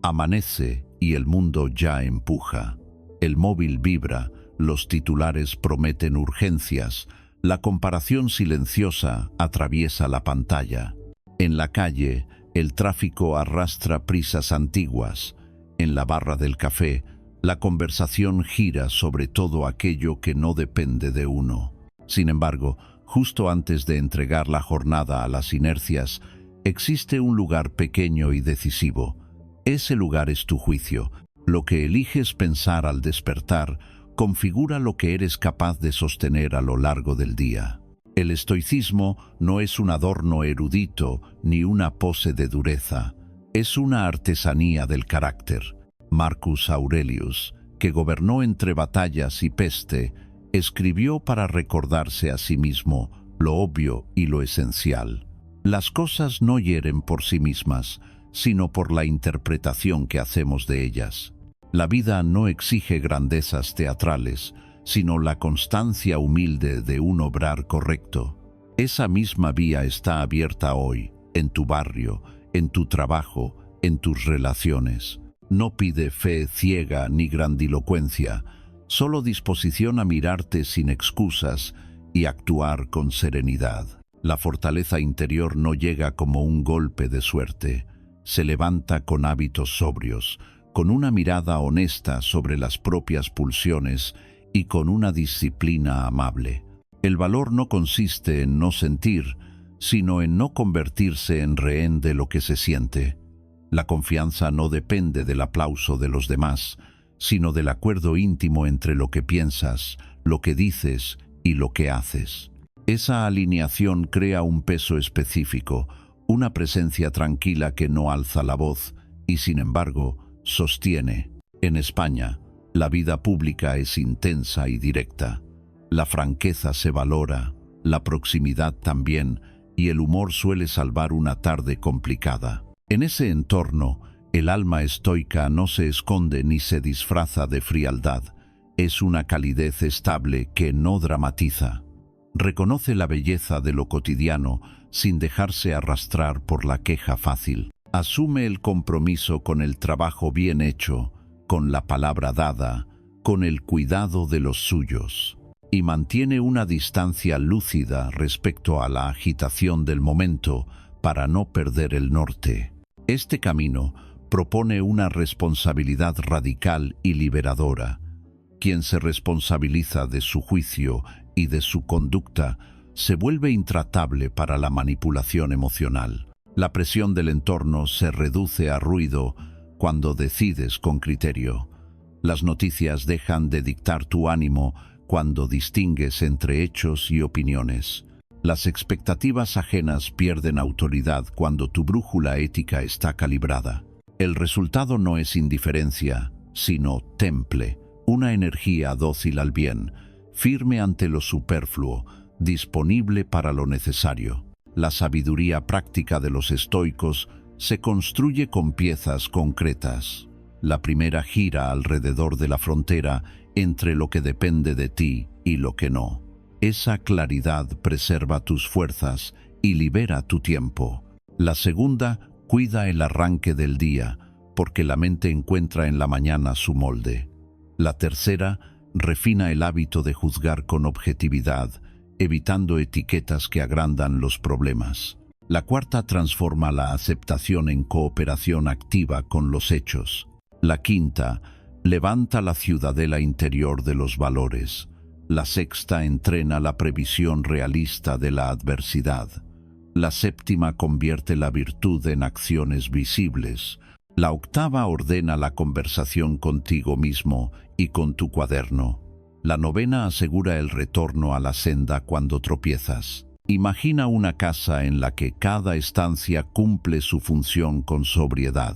Amanece y el mundo ya empuja. El móvil vibra, los titulares prometen urgencias, la comparación silenciosa atraviesa la pantalla. En la calle, el tráfico arrastra prisas antiguas. En la barra del café, la conversación gira sobre todo aquello que no depende de uno. Sin embargo, justo antes de entregar la jornada a las inercias, existe un lugar pequeño y decisivo. Ese lugar es tu juicio. Lo que eliges pensar al despertar configura lo que eres capaz de sostener a lo largo del día. El estoicismo no es un adorno erudito ni una pose de dureza. Es una artesanía del carácter. Marcus Aurelius, que gobernó entre batallas y peste, escribió para recordarse a sí mismo lo obvio y lo esencial. Las cosas no hieren por sí mismas, sino por la interpretación que hacemos de ellas. La vida no exige grandezas teatrales, sino la constancia humilde de un obrar correcto. Esa misma vía está abierta hoy, en tu barrio, en tu trabajo, en tus relaciones. No pide fe ciega ni grandilocuencia, solo disposición a mirarte sin excusas y actuar con serenidad. La fortaleza interior no llega como un golpe de suerte, se levanta con hábitos sobrios, con una mirada honesta sobre las propias pulsiones y con una disciplina amable. El valor no consiste en no sentir, sino en no convertirse en rehén de lo que se siente. La confianza no depende del aplauso de los demás, sino del acuerdo íntimo entre lo que piensas, lo que dices y lo que haces. Esa alineación crea un peso específico, una presencia tranquila que no alza la voz y, sin embargo, sostiene. En España, la vida pública es intensa y directa. La franqueza se valora, la proximidad también, y el humor suele salvar una tarde complicada. En ese entorno, el alma estoica no se esconde ni se disfraza de frialdad. Es una calidez estable que no dramatiza. Reconoce la belleza de lo cotidiano sin dejarse arrastrar por la queja fácil. Asume el compromiso con el trabajo bien hecho, con la palabra dada, con el cuidado de los suyos, y mantiene una distancia lúcida respecto a la agitación del momento para no perder el norte. Este camino propone una responsabilidad radical y liberadora. Quien se responsabiliza de su juicio y de su conducta se vuelve intratable para la manipulación emocional. La presión del entorno se reduce a ruido cuando decides con criterio. Las noticias dejan de dictar tu ánimo cuando distingues entre hechos y opiniones. Las expectativas ajenas pierden autoridad cuando tu brújula ética está calibrada. El resultado no es indiferencia, sino temple, una energía dócil al bien, firme ante lo superfluo, disponible para lo necesario. La sabiduría práctica de los estoicos se construye con piezas concretas. La primera gira alrededor de la frontera entre lo que depende de ti y lo que no. Esa claridad preserva tus fuerzas y libera tu tiempo. La segunda cuida el arranque del día, porque la mente encuentra en la mañana su molde. La tercera refina el hábito de juzgar con objetividad, evitando etiquetas que agrandan los problemas. La cuarta transforma la aceptación en cooperación activa con los hechos. La quinta levanta la ciudadela interior de los valores. La sexta entrena la previsión realista de la adversidad. La séptima convierte la virtud en acciones visibles. La octava ordena la conversación contigo mismo y con tu cuaderno. La novena asegura el retorno a la senda cuando tropiezas. Imagina una casa en la que cada estancia cumple su función con sobriedad.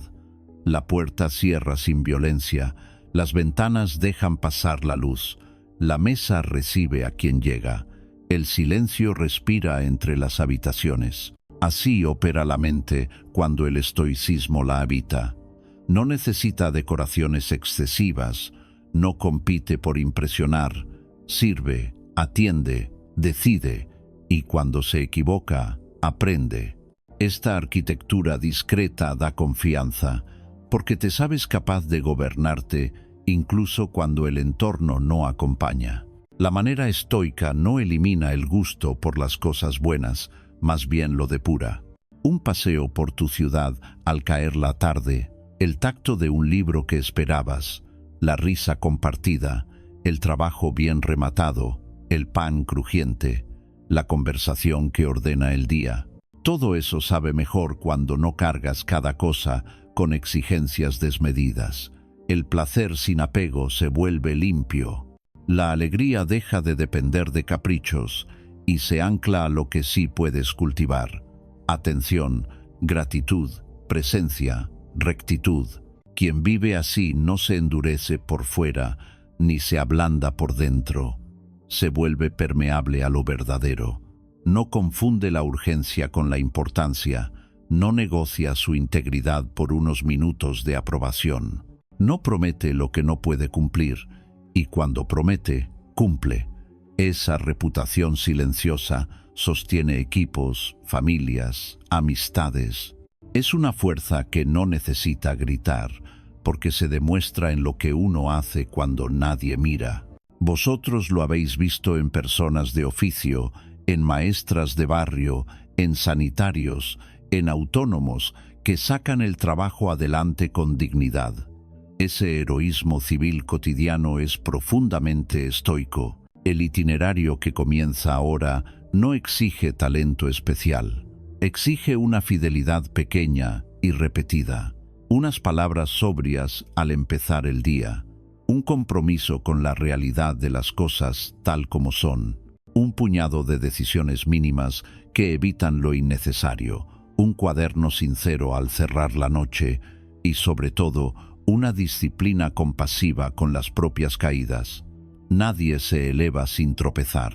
La puerta cierra sin violencia, las ventanas dejan pasar la luz, la mesa recibe a quien llega, el silencio respira entre las habitaciones. Así opera la mente cuando el estoicismo la habita. No necesita decoraciones excesivas, no compite por impresionar, sirve, atiende, decide y cuando se equivoca, aprende. Esta arquitectura discreta da confianza, porque te sabes capaz de gobernarte incluso cuando el entorno no acompaña. La manera estoica no elimina el gusto por las cosas buenas, más bien lo depura. Un paseo por tu ciudad al caer la tarde, el tacto de un libro que esperabas, la risa compartida, el trabajo bien rematado, el pan crujiente, la conversación que ordena el día. Todo eso sabe mejor cuando no cargas cada cosa con exigencias desmedidas. El placer sin apego se vuelve limpio. La alegría deja de depender de caprichos y se ancla a lo que sí puedes cultivar. Atención, gratitud, presencia, rectitud. Quien vive así no se endurece por fuera ni se ablanda por dentro. Se vuelve permeable a lo verdadero. No confunde la urgencia con la importancia. No negocia su integridad por unos minutos de aprobación. No promete lo que no puede cumplir. Y cuando promete, cumple. Esa reputación silenciosa sostiene equipos, familias, amistades. Es una fuerza que no necesita gritar, porque se demuestra en lo que uno hace cuando nadie mira. Vosotros lo habéis visto en personas de oficio, en maestras de barrio, en sanitarios, en autónomos que sacan el trabajo adelante con dignidad. Ese heroísmo civil cotidiano es profundamente estoico. El itinerario que comienza ahora no exige talento especial. Exige una fidelidad pequeña y repetida. Unas palabras sobrias al empezar el día. Un compromiso con la realidad de las cosas tal como son. Un puñado de decisiones mínimas que evitan lo innecesario. Un cuaderno sincero al cerrar la noche y, sobre todo, una disciplina compasiva con las propias caídas. Nadie se eleva sin tropezar.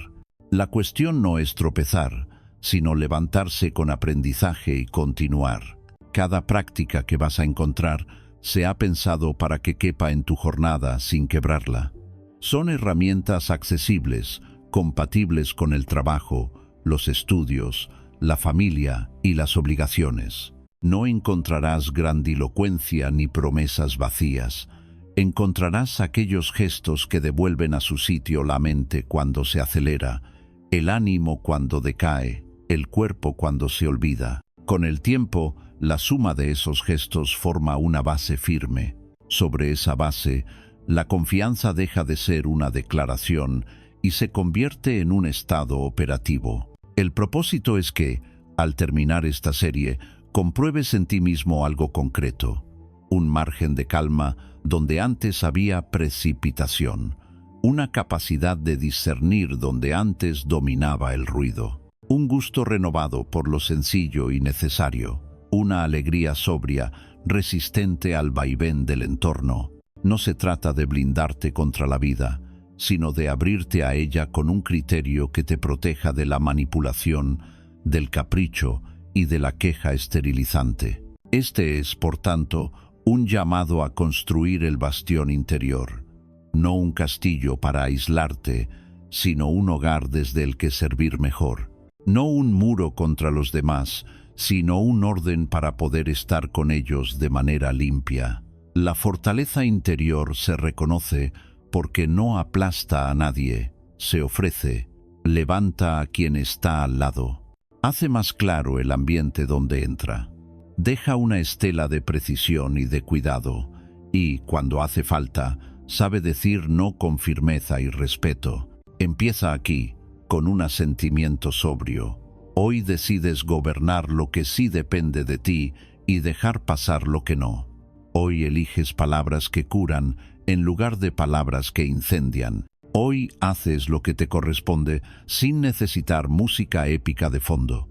La cuestión no es tropezar, sino levantarse con aprendizaje y continuar. Cada práctica que vas a encontrar se ha pensado para que quepa en tu jornada sin quebrarla. Son herramientas accesibles, compatibles con el trabajo, los estudios, la familia y las obligaciones. No encontrarás grandilocuencia ni promesas vacías. Encontrarás aquellos gestos que devuelven a su sitio la mente cuando se acelera, el ánimo cuando decae, el cuerpo cuando se olvida. Con el tiempo, la suma de esos gestos forma una base firme. Sobre esa base, la confianza deja de ser una declaración y se convierte en un estado operativo. El propósito es que, al terminar esta serie, compruebes en ti mismo algo concreto, un margen de calma donde antes había precipitación, una capacidad de discernir donde antes dominaba el ruido, un gusto renovado por lo sencillo y necesario, una alegría sobria, resistente al vaivén del entorno. No se trata de blindarte contra la vida, sino de abrirte a ella con un criterio que te proteja de la manipulación, del capricho y de la queja esterilizante. Este es, por tanto, un llamado a construir el bastión interior, no un castillo para aislarte, sino un hogar desde el que servir mejor, no un muro contra los demás, sino un orden para poder estar con ellos de manera limpia. La fortaleza interior se reconoce porque no aplasta a nadie, se ofrece, levanta a quien está al lado. Hace más claro el ambiente donde entra. Deja una estela de precisión y de cuidado, y, cuando hace falta, sabe decir no con firmeza y respeto. Empieza aquí, con un asentimiento sobrio. Hoy decides gobernar lo que sí depende de ti y dejar pasar lo que no. Hoy eliges palabras que curan en lugar de palabras que incendian. Hoy haces lo que te corresponde sin necesitar música épica de fondo.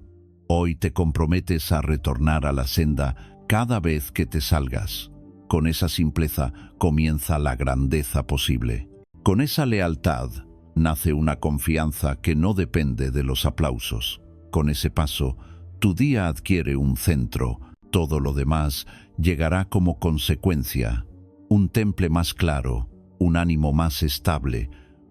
Hoy te comprometes a retornar a la senda cada vez que te salgas. Con esa simpleza comienza la grandeza posible. Con esa lealtad nace una confianza que no depende de los aplausos. Con ese paso, tu día adquiere un centro. Todo lo demás llegará como consecuencia. Un temple más claro, un ánimo más estable,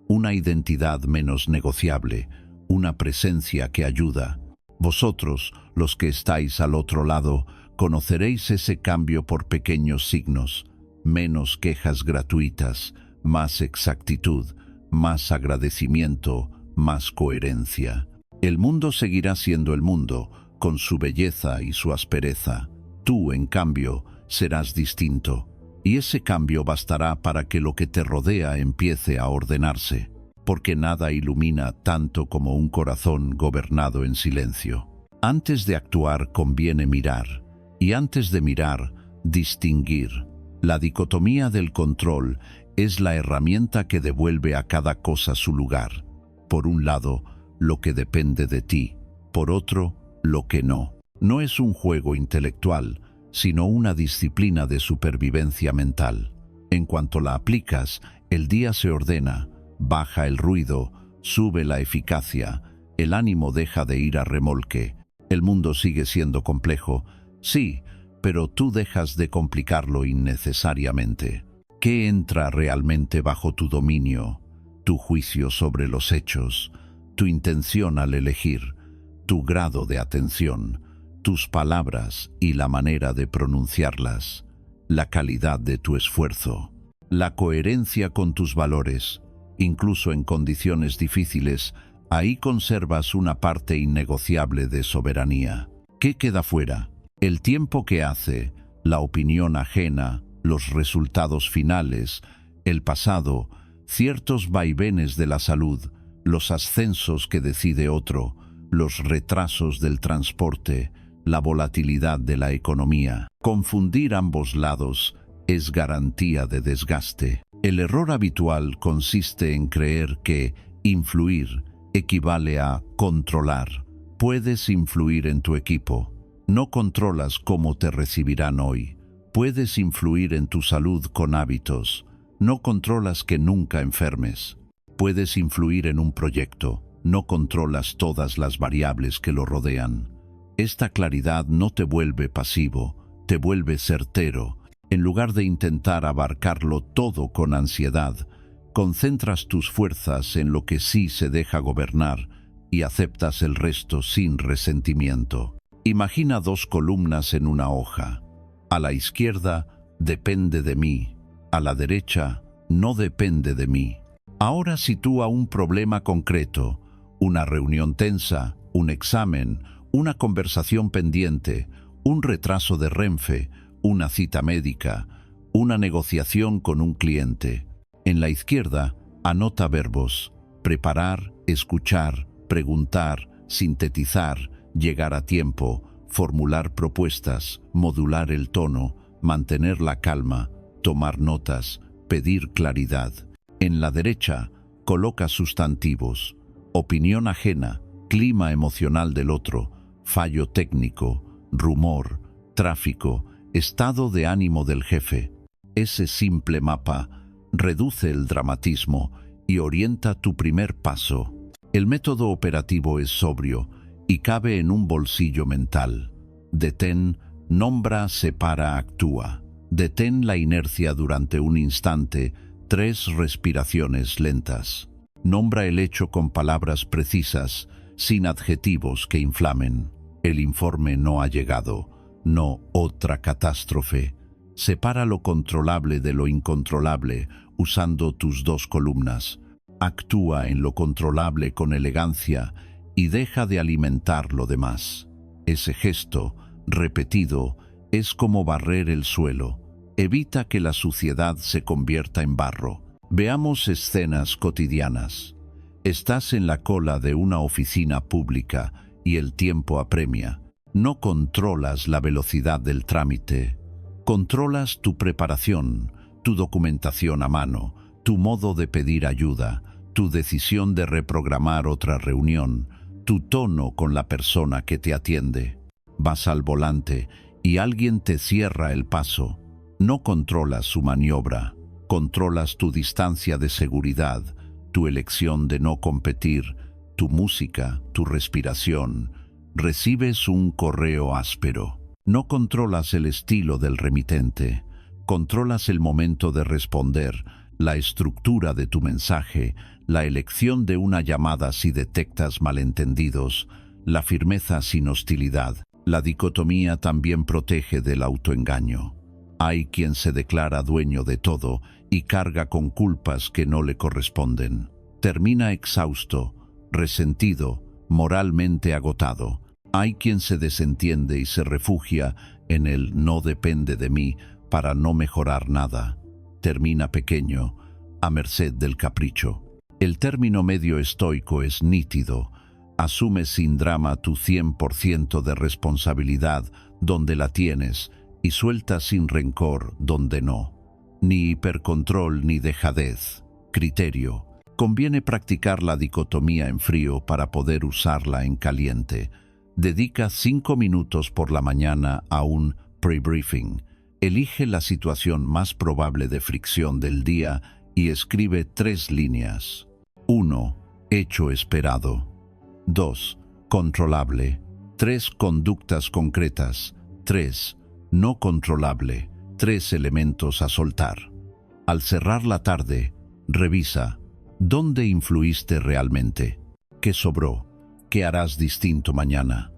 una identidad menos negociable, una presencia que ayuda. Vosotros, los que estáis al otro lado, Reconoceréis ese cambio por pequeños signos, menos quejas gratuitas, más exactitud, más agradecimiento, más coherencia. El mundo seguirá siendo el mundo, con su belleza y su aspereza. Tú, en cambio, serás distinto, y ese cambio bastará para que lo que te rodea empiece a ordenarse, porque nada ilumina tanto como un corazón gobernado en silencio. Antes de actuar conviene mirar, y antes de mirar, distinguir. La dicotomía del control es la herramienta que devuelve a cada cosa su lugar. Por un lado, lo que depende de ti, por otro, lo que no. No es un juego intelectual, sino una disciplina de supervivencia mental. En cuanto la aplicas, el día se ordena, baja el ruido, sube la eficacia, el ánimo deja de ir a remolque. El mundo sigue siendo complejo, sí, pero tú dejas de complicarlo innecesariamente. ¿Qué entra realmente bajo tu dominio? Tu juicio sobre los hechos, tu intención al elegir, tu grado de atención, tus palabras y la manera de pronunciarlas, la calidad de tu esfuerzo, la coherencia con tus valores. Incluso en condiciones difíciles, ahí conservas una parte innegociable de soberanía. ¿Qué queda fuera? El tiempo que hace, la opinión ajena, los resultados finales, el pasado, ciertos vaivenes de la salud, los ascensos que decide otro, los retrasos del transporte, la volatilidad de la economía. Confundir ambos lados es garantía de desgaste. El error habitual consiste en creer que influir equivale a controlar. Puedes influir en tu equipo. No controlas cómo te recibirán hoy. Puedes influir en tu salud con hábitos. No controlas que nunca enfermes. Puedes influir en un proyecto. No controlas todas las variables que lo rodean. Esta claridad no te vuelve pasivo, te vuelve certero. En lugar de intentar abarcarlo todo con ansiedad, concentras tus fuerzas en lo que sí se deja gobernar y aceptas el resto sin resentimiento. Imagina dos columnas en una hoja. A la izquierda, depende de mí. A la derecha, no depende de mí. Ahora sitúa un problema concreto, una reunión tensa, un examen, una conversación pendiente, un retraso de Renfe, una cita médica, una negociación con un cliente. En la izquierda, anota verbos: preparar, escuchar, preguntar, sintetizar, llegar a tiempo, formular propuestas, modular el tono, mantener la calma, tomar notas, pedir claridad. En la derecha, coloca sustantivos: opinión ajena, clima emocional del otro, fallo técnico, rumor, tráfico, estado de ánimo del jefe. Ese simple mapa reduce el dramatismo y orienta tu primer paso. El método operativo es sobrio y cabe en un bolsillo mental. Detén, nombra, separa, actúa. Detén la inercia durante un instante, 3 respiraciones lentas. Nombra el hecho con palabras precisas, sin adjetivos que inflamen. El informe no ha llegado, no otra catástrofe. Separa lo controlable de lo incontrolable usando tus 2 columnas. Actúa en lo controlable con elegancia y deja de alimentar lo demás. Ese gesto, repetido, es como barrer el suelo. Evita que la suciedad se convierta en barro. Veamos escenas cotidianas. Estás en la cola de una oficina pública y el tiempo apremia. No controlas la velocidad del trámite. Controlas tu preparación, tu documentación a mano, tu modo de pedir ayuda, tu decisión de reprogramar otra reunión, tu tono con la persona que te atiende. Vas al volante y alguien te cierra el paso. No controlas su maniobra, controlas tu distancia de seguridad, tu elección de no competir, tu música, tu respiración. Recibes un correo áspero. No controlas el estilo del remitente, controlas el momento de responder, la estructura de tu mensaje, la elección de una llamada si detectas malentendidos, la firmeza sin hostilidad. La dicotomía también protege del autoengaño. Hay quien se declara dueño de todo y carga con culpas que no le corresponden. Termina exhausto, resentido, moralmente agotado. Hay quien se desentiende y se refugia en el no depende de mí para no mejorar nada. Termina pequeño, a merced del capricho. El término medio estoico es nítido. Asume sin drama tu 100% de responsabilidad donde la tienes y suelta sin rencor donde no. Ni hipercontrol ni dejadez. Criterio. Conviene practicar la dicotomía en frío para poder usarla en caliente. Dedica 5 minutos por la mañana a un pre-briefing. Elige la situación más probable de fricción del día y escribe 3 líneas. 1. Hecho esperado. 2. Controlable. 3. Conductas concretas. 3. No controlable. 3 elementos a soltar. Al cerrar la tarde, revisa dónde influiste realmente, qué sobró, qué harás distinto mañana.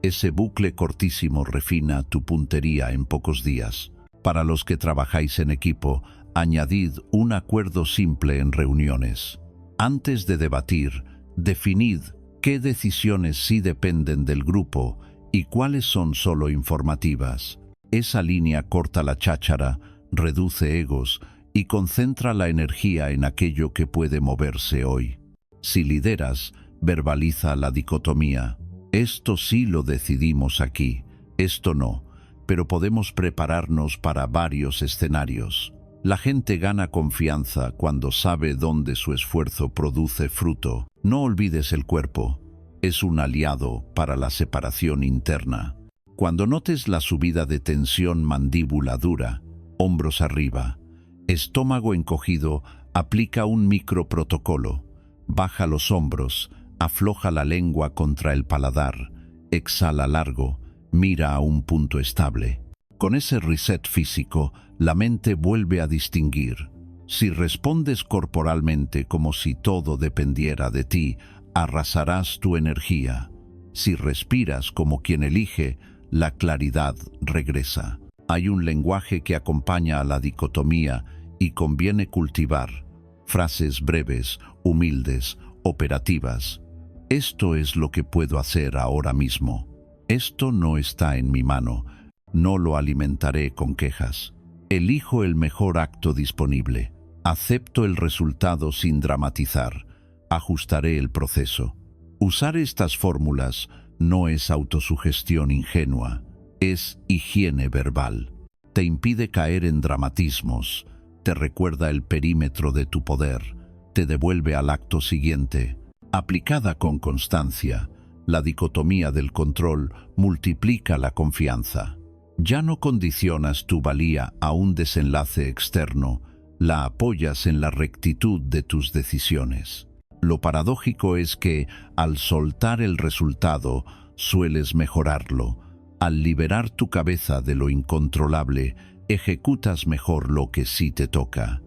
Ese bucle cortísimo refina tu puntería en pocos días. Para los que trabajáis en equipo, añadid un acuerdo simple en reuniones. Antes de debatir, definid qué decisiones sí dependen del grupo y cuáles son solo informativas. Esa línea corta la cháchara, reduce egos y concentra la energía en aquello que puede moverse hoy. Si lideras, verbaliza la dicotomía. Esto sí lo decidimos aquí, esto no, pero podemos prepararnos para varios escenarios. La gente gana confianza cuando sabe dónde su esfuerzo produce fruto. No olvides el cuerpo. Es un aliado para la separación interna. Cuando notes la subida de tensión, mandíbula dura, hombros arriba, estómago encogido, aplica un microprotocolo. Baja los hombros, afloja la lengua contra el paladar, exhala largo, mira a un punto estable. Con ese reset físico, la mente vuelve a distinguir. Si respondes corporalmente como si todo dependiera de ti, arrasarás tu energía. Si respiras como quien elige, la claridad regresa. Hay un lenguaje que acompaña a la dicotomía y conviene cultivar. Frases breves, humildes, operativas. Esto es lo que puedo hacer ahora mismo. Esto no está en mi mano. No lo alimentaré con quejas. Elijo el mejor acto disponible. Acepto el resultado sin dramatizar. Ajustaré el proceso. Usar estas fórmulas no es autosugestión ingenua, es higiene verbal. Te impide caer en dramatismos, te recuerda el perímetro de tu poder, te devuelve al acto siguiente. Aplicada con constancia, la dicotomía del control multiplica la confianza. Ya no condicionas tu valía a un desenlace externo, la apoyas en la rectitud de tus decisiones. Lo paradójico es que, al soltar el resultado, sueles mejorarlo. Al liberar tu cabeza de lo incontrolable, ejecutas mejor lo que sí te toca.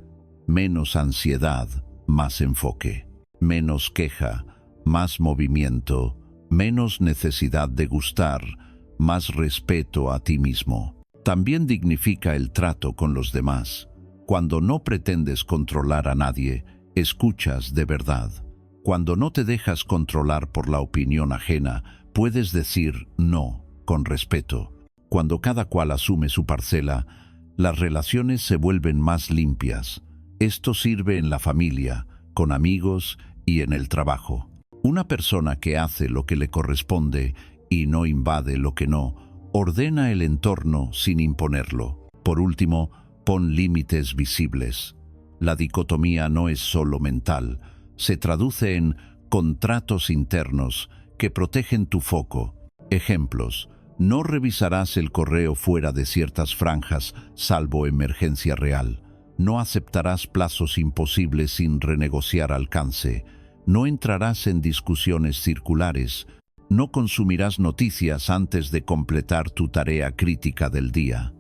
Menos ansiedad, más enfoque. Menos queja, más movimiento. Menos necesidad de gustar, más respeto a ti mismo. También dignifica el trato con los demás. Cuando no pretendes controlar a nadie, escuchas de verdad. Cuando no te dejas controlar por la opinión ajena, puedes decir no, con respeto. Cuando cada cual asume su parcela, las relaciones se vuelven más limpias. Esto sirve en la familia, con amigos y en el trabajo. Una persona que hace lo que le corresponde y no invade lo que no, ordena el entorno sin imponerlo. Por último, pon límites visibles. La dicotomía no es solo mental, se traduce en contratos internos que protegen tu foco. Ejemplos: no revisarás el correo fuera de ciertas franjas, salvo emergencia real. No aceptarás plazos imposibles sin renegociar alcance. No entrarás en discusiones circulares. No consumirás noticias antes de completar tu tarea crítica del día.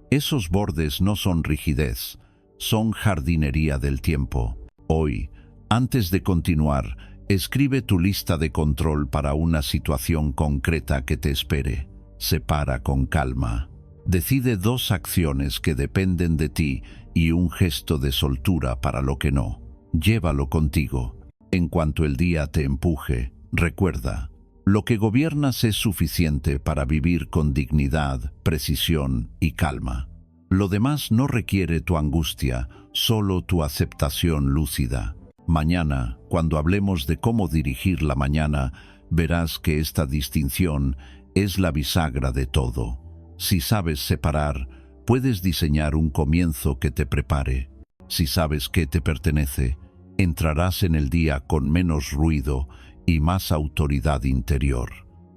Esos bordes no son rigidez, son jardinería del tiempo. Hoy, antes de continuar, escribe tu lista de control para una situación concreta que te espere. separa con calma. Decide 2 acciones que dependen de ti y un gesto de soltura para lo que no. Llévalo contigo. En cuanto el día te empuje, recuerda, lo que gobiernas es suficiente para vivir con dignidad, precisión y calma. Lo demás no requiere tu angustia, solo tu aceptación lúcida. Mañana, cuando hablemos de cómo dirigir la mañana, verás que esta distinción es la bisagra de todo. Si sabes separar, puedes diseñar un comienzo que te prepare. Si sabes qué te pertenece, entrarás en el día con menos ruido y más autoridad interior.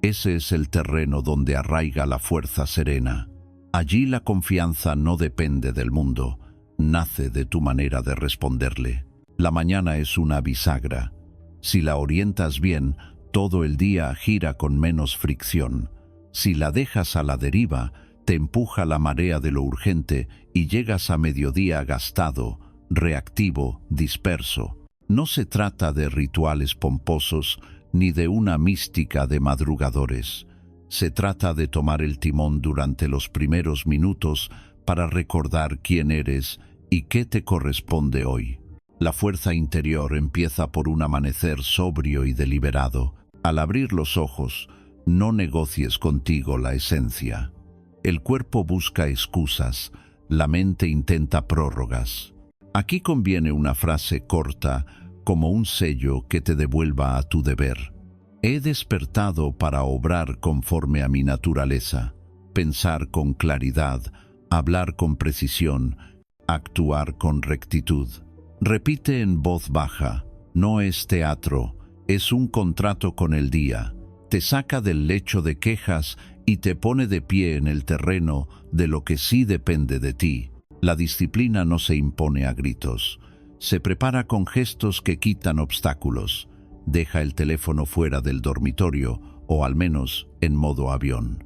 Ese es el terreno donde arraiga la fuerza serena. Allí la confianza no depende del mundo, nace de tu manera de responderle. La mañana es una bisagra. Si la orientas bien, todo el día gira con menos fricción. Si la dejas a la deriva, te empuja la marea de lo urgente y llegas a mediodía gastado, reactivo, disperso. No se trata de rituales pomposos ni de una mística de madrugadores. Se trata de tomar el timón durante los primeros minutos para recordar quién eres y qué te corresponde hoy. La fuerza interior empieza por un amanecer sobrio y deliberado. Al abrir los ojos, no negocies contigo la esencia. El cuerpo busca excusas, la mente intenta prórrogas. Aquí conviene una frase corta, como un sello que te devuelva a tu deber. He despertado para obrar conforme a mi naturaleza, pensar con claridad, hablar con precisión, actuar con rectitud. Repite en voz baja, no es teatro, es un contrato con el día. Te saca del lecho de quejas y te pone de pie en el terreno de lo que sí depende de ti. La disciplina no se impone a gritos. Se prepara con gestos que quitan obstáculos. Deja el teléfono fuera del dormitorio o al menos en modo avión.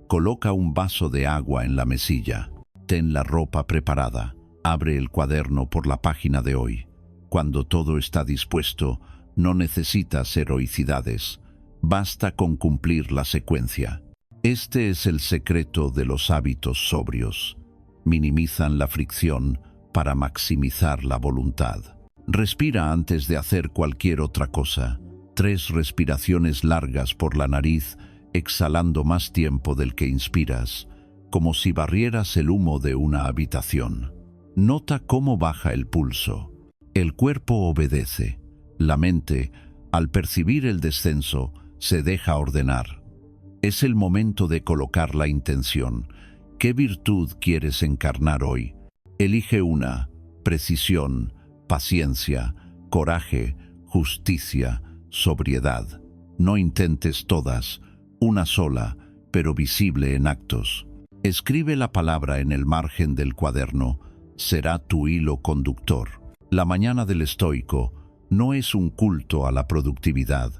Coloca un vaso de agua en la mesilla. Ten la ropa preparada. Abre el cuaderno por la página de hoy. Cuando todo está dispuesto, no necesitas heroicidades. Basta con cumplir la secuencia. Este es el secreto de los hábitos sobrios. Minimizan la fricción para maximizar la voluntad. Respira antes de hacer cualquier otra cosa. 3 respiraciones largas por la nariz, exhalando más tiempo del que inspiras, como si barrieras el humo de una habitación. Nota cómo baja el pulso. El cuerpo obedece. La mente, al percibir el descenso, se deja ordenar. Es el momento de colocar la intención. ¿Qué virtud quieres encarnar hoy? Elige una: precisión, paciencia, coraje, justicia, sobriedad. No intentes todas, una sola, pero visible en actos. Escribe la palabra en el margen del cuaderno. Será tu hilo conductor. La mañana del estoico no es un culto a la productividad.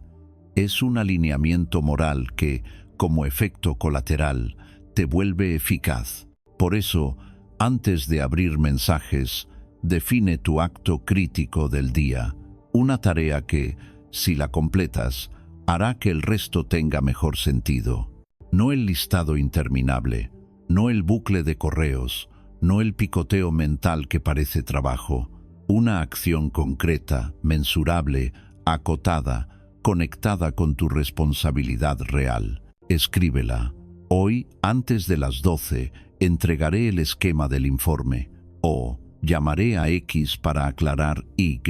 Es un alineamiento moral que, como efecto colateral, te vuelve eficaz. Por eso, antes de abrir mensajes, define tu acto crítico del día, una tarea que, si la completas, hará que el resto tenga mejor sentido. No el listado interminable, no el bucle de correos, no el picoteo mental que parece trabajo. Una acción concreta, mensurable, acotada, conectada con tu responsabilidad real. Escríbela. Hoy, antes de las 12, entregaré el esquema del informe. O llamaré a X para aclarar Y.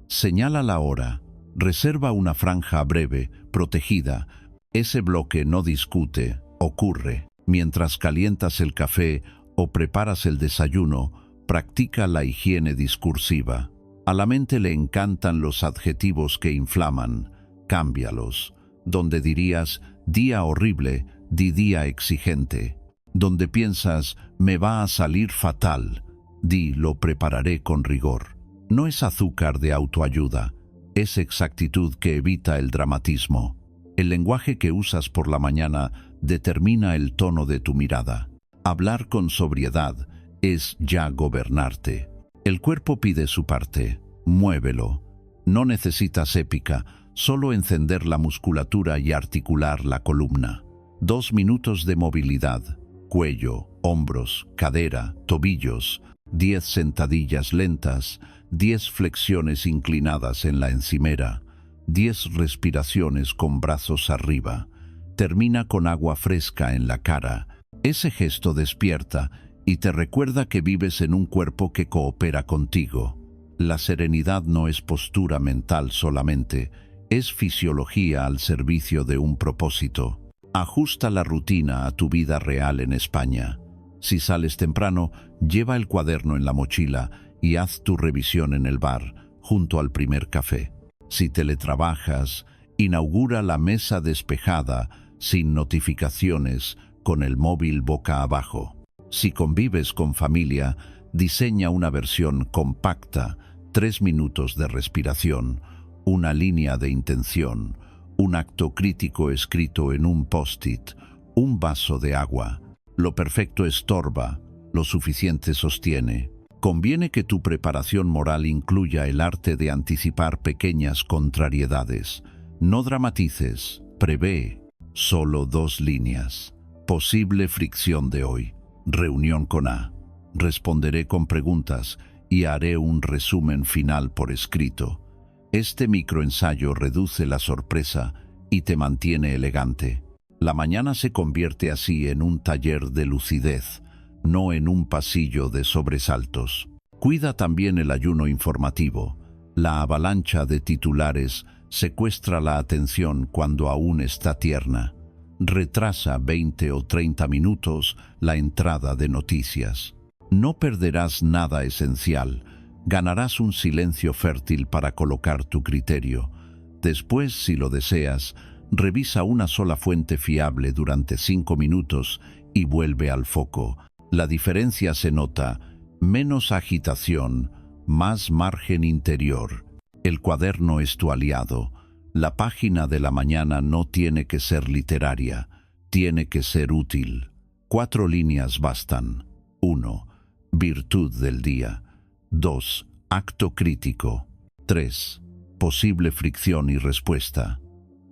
Señala la hora. Reserva una franja breve, protegida. Ese bloque no discute, ocurre. Mientras calientas el café o preparas el desayuno, practica la higiene discursiva. A la mente le encantan los adjetivos que inflaman. Cámbialos. Donde dirías día horrible, di día exigente. Donde piensas me va a salir fatal, di lo prepararé con rigor. No es azúcar de autoayuda, es exactitud que evita el dramatismo. El lenguaje que usas por la mañana determina el tono de tu mirada. Hablar con sobriedad es ya gobernarte. El cuerpo pide su parte, muévelo. No necesitas épica, solo encender la musculatura y articular la columna. 2 minutos de movilidad, cuello, hombros, cadera, tobillos, 10 sentadillas lentas, 10 flexiones inclinadas en la encimera, 10 respiraciones con brazos arriba. Termina con agua fresca en la cara. Ese gesto despierta y te recuerda que vives en un cuerpo que coopera contigo. La serenidad no es postura mental solamente, es fisiología al servicio de un propósito. Ajusta la rutina a tu vida real en España. Si sales temprano, lleva el cuaderno en la mochila y haz tu revisión en el bar, junto al primer café. Si teletrabajas, inaugura la mesa despejada, sin notificaciones, con el móvil boca abajo. Si convives con familia, diseña una versión compacta, 3 minutos de respiración, una línea de intención, un acto crítico escrito en un post-it, un vaso de agua. Lo perfecto estorba, lo suficiente sostiene. Conviene que tu preparación moral incluya el arte de anticipar pequeñas contrariedades. No dramatices, prevé. Solo 2 líneas. Posible fricción de hoy. Reunión con A. Responderé con preguntas y haré un resumen final por escrito. Este microensayo reduce la sorpresa y te mantiene elegante. La mañana se convierte así en un taller de lucidez, no en un pasillo de sobresaltos. Cuida también el ayuno informativo. La avalancha de titulares secuestra la atención cuando aún está tierna. Retrasa 20 o 30 minutos la entrada de noticias. No perderás nada esencial. Ganarás un silencio fértil para colocar tu criterio. Después, si lo deseas, revisa una sola fuente fiable durante 5 minutos y vuelve al foco. La diferencia se nota: menos agitación, más margen interior. El cuaderno es tu aliado. La página de la mañana no tiene que ser literaria, tiene que ser útil. 4 líneas bastan. 1. Virtud del día. 2. Acto crítico. 3. Posible fricción y respuesta.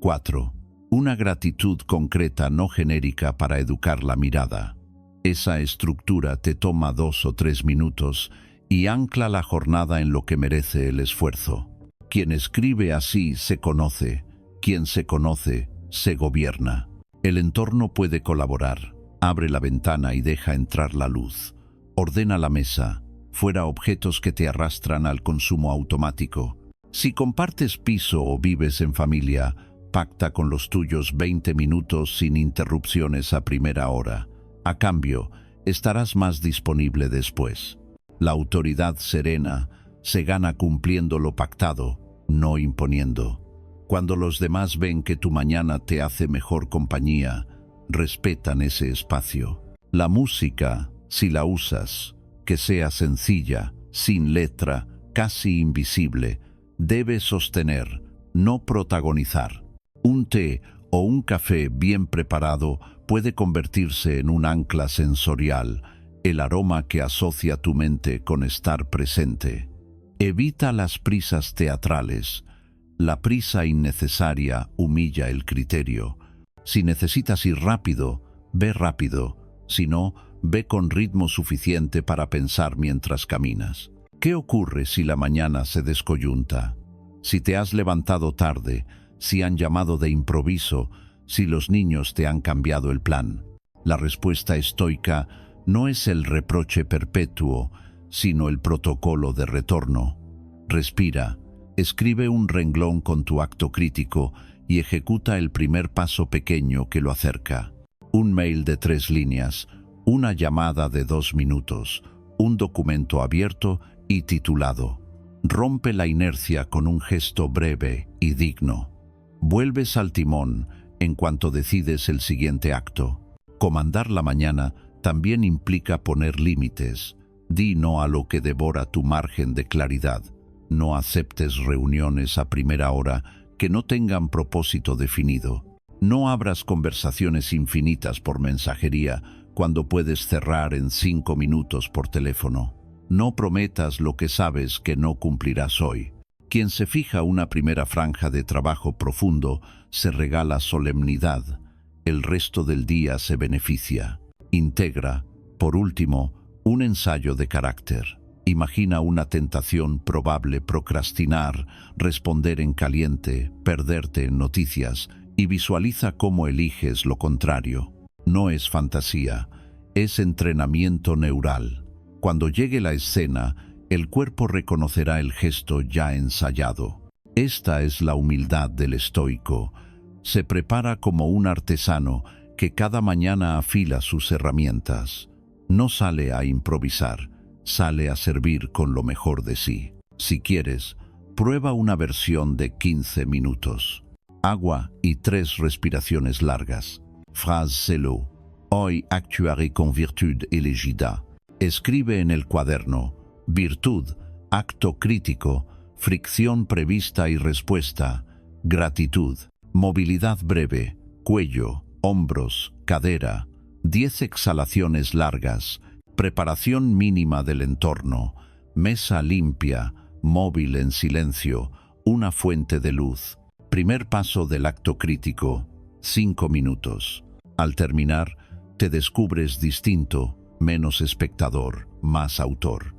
4. Una gratitud concreta no genérica para educar la mirada. Esa estructura te toma 2 o 3 minutos y ancla la jornada en lo que merece el esfuerzo. Quien escribe así se conoce, quien se conoce se gobierna. El entorno puede colaborar. Abre la ventana y deja entrar la luz. Ordena la mesa, fuera objetos que te arrastran al consumo automático. Si compartes piso o vives en familia, pacta con los tuyos 20 minutos sin interrupciones a primera hora. A cambio, estarás más disponible después. La autoridad serena se gana cumpliendo lo pactado, no imponiendo. Cuando los demás ven que tu mañana te hace mejor compañía, respetan ese espacio. La música, si la usas, que sea sencilla, sin letra, casi invisible, debe sostener, no protagonizar. Un té o un café bien preparado puede convertirse en un ancla sensorial, el aroma que asocia tu mente con estar presente. Evita las prisas teatrales. La prisa innecesaria humilla el criterio. Si necesitas ir rápido, ve rápido. Si no, ve con ritmo suficiente para pensar mientras caminas. ¿Qué ocurre si la mañana se descoyunta? Si te has levantado tarde, si han llamado de improviso, si los niños te han cambiado el plan. La respuesta estoica no es el reproche perpetuo, sino el protocolo de retorno. Respira, escribe un renglón con tu acto crítico y ejecuta el primer paso pequeño que lo acerca. Un mail de 3 líneas, una llamada de 2 minutos, un documento abierto y titulado. Rompe la inercia con un gesto breve y digno. Vuelves al timón en cuanto decides el siguiente acto. Comandar la mañana también implica poner límites. Di no a lo que devora tu margen de claridad. No aceptes reuniones a primera hora que no tengan propósito definido. No abras conversaciones infinitas por mensajería cuando puedes cerrar en 5 minutos por teléfono. No prometas lo que sabes que no cumplirás hoy. Quien se fija una primera franja de trabajo profundo se regala solemnidad. el resto del día se beneficia. Integra, por último, un ensayo de carácter. Imagina una tentación probable: procrastinar, responder en caliente, perderte en noticias, y visualiza cómo eliges lo contrario. No es fantasía, es entrenamiento neural. Cuando llegue la escena, el cuerpo reconocerá el gesto ya ensayado. Esta es la humildad del estoico. Se prepara como un artesano que cada mañana afila sus herramientas. No sale a improvisar, sale a servir con lo mejor de sí. Si quieres, prueba una versión de 15 minutos. Agua y 3 respiraciones largas. Phrase celo. Hoy actuaré con virtud elegida. Escribe en el cuaderno: virtud, acto crítico, fricción prevista y respuesta, gratitud, movilidad breve, cuello, hombros, cadera, 10 exhalaciones largas, preparación mínima del entorno, mesa limpia, móvil en silencio, una fuente de luz. Primer paso del acto crítico, 5 minutos. Al terminar, te descubres distinto, menos espectador, más autor.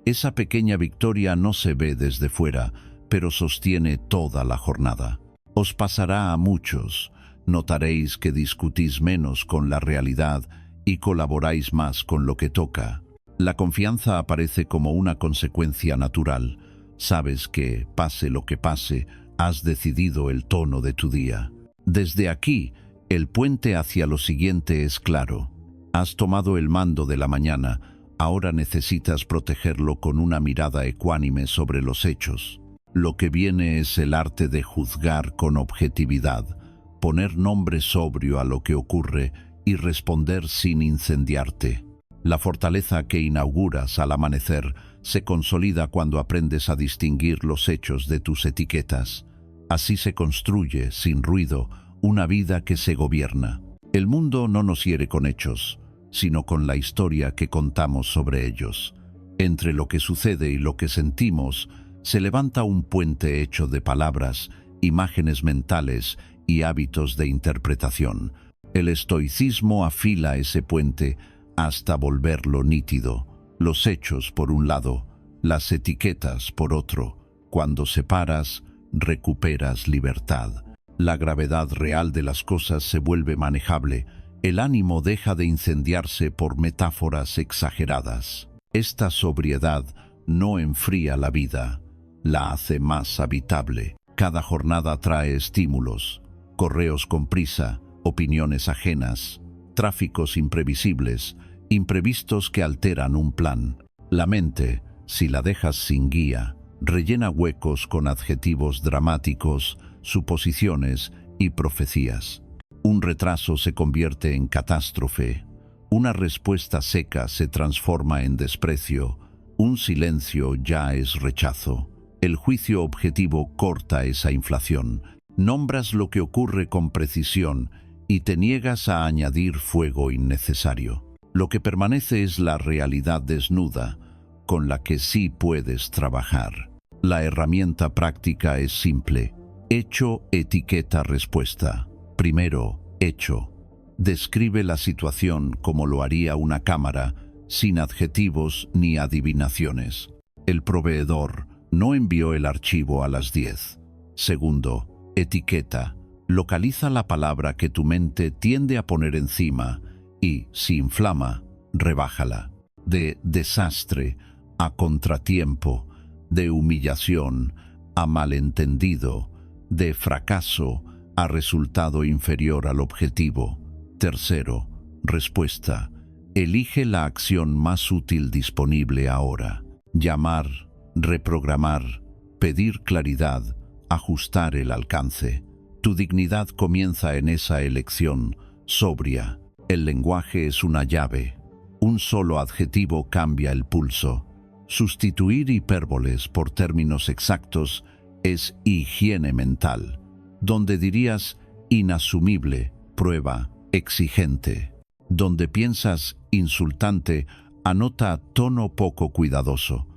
Esa pequeña victoria no se ve desde fuera, pero sostiene toda la jornada. Os pasará a muchos. Notaréis que discutís menos con la realidad y colaboráis más con lo que toca. La confianza aparece como una consecuencia natural. Sabes que, pase lo que pase, has decidido el tono de tu día. Desde aquí, el puente hacia lo siguiente es claro. Has tomado el mando de la mañana, ahora necesitas protegerlo con una mirada ecuánime sobre los hechos. Lo que viene es el arte de juzgar con objetividad, poner nombre sobrio a lo que ocurre y responder sin incendiarte. La fortaleza que inauguras al amanecer se consolida cuando aprendes a distinguir los hechos de tus etiquetas. Así se construye, sin ruido, una vida que se gobierna. El mundo no nos hiere con hechos, sino con la historia que contamos sobre ellos. Entre lo que sucede y lo que sentimos, se levanta un puente hecho de palabras, imágenes mentales y hábitos de interpretación. El estoicismo afila ese puente hasta volverlo nítido. Los hechos por un lado, las etiquetas por otro. Cuando separas, recuperas libertad. La gravedad real de las cosas se vuelve manejable. El ánimo deja de incendiarse por metáforas exageradas. Esta sobriedad no enfría la vida, la hace más habitable. Cada jornada trae estímulos, correos con prisa, opiniones ajenas, tráficos imprevisibles, imprevistos que alteran un plan. La mente, si la dejas sin guía, rellena huecos con adjetivos dramáticos, suposiciones y profecías. Un retraso se convierte en catástrofe, una respuesta seca se transforma en desprecio, un silencio ya es rechazo. El juicio objetivo corta esa inflación. Nombras lo que ocurre con precisión y te niegas a añadir fuego innecesario. Lo que permanece es la realidad desnuda, con la que sí puedes trabajar. La herramienta práctica es simple. Hecho, etiqueta, respuesta. Primero, hecho. Describe la situación como lo haría una cámara, sin adjetivos ni adivinaciones. El proveedor no envió el archivo a las 10. Segundo, etiqueta. Localiza la palabra que tu mente tiende a poner encima y, si inflama, rebájala. De desastre a contratiempo, de humillación a malentendido, de fracaso a resultado inferior al objetivo. Tercero, respuesta. Elige la acción más útil disponible ahora. Llamar, reprogramar, pedir claridad, ajustar el alcance. Tu dignidad comienza en esa elección, sobria. El lenguaje es una llave. Un solo adjetivo cambia el pulso. Sustituir hipérboles por términos exactos es higiene mental. Donde dirías inasumible, prueba, exigente. Donde piensas insultante, anota tono poco cuidadoso.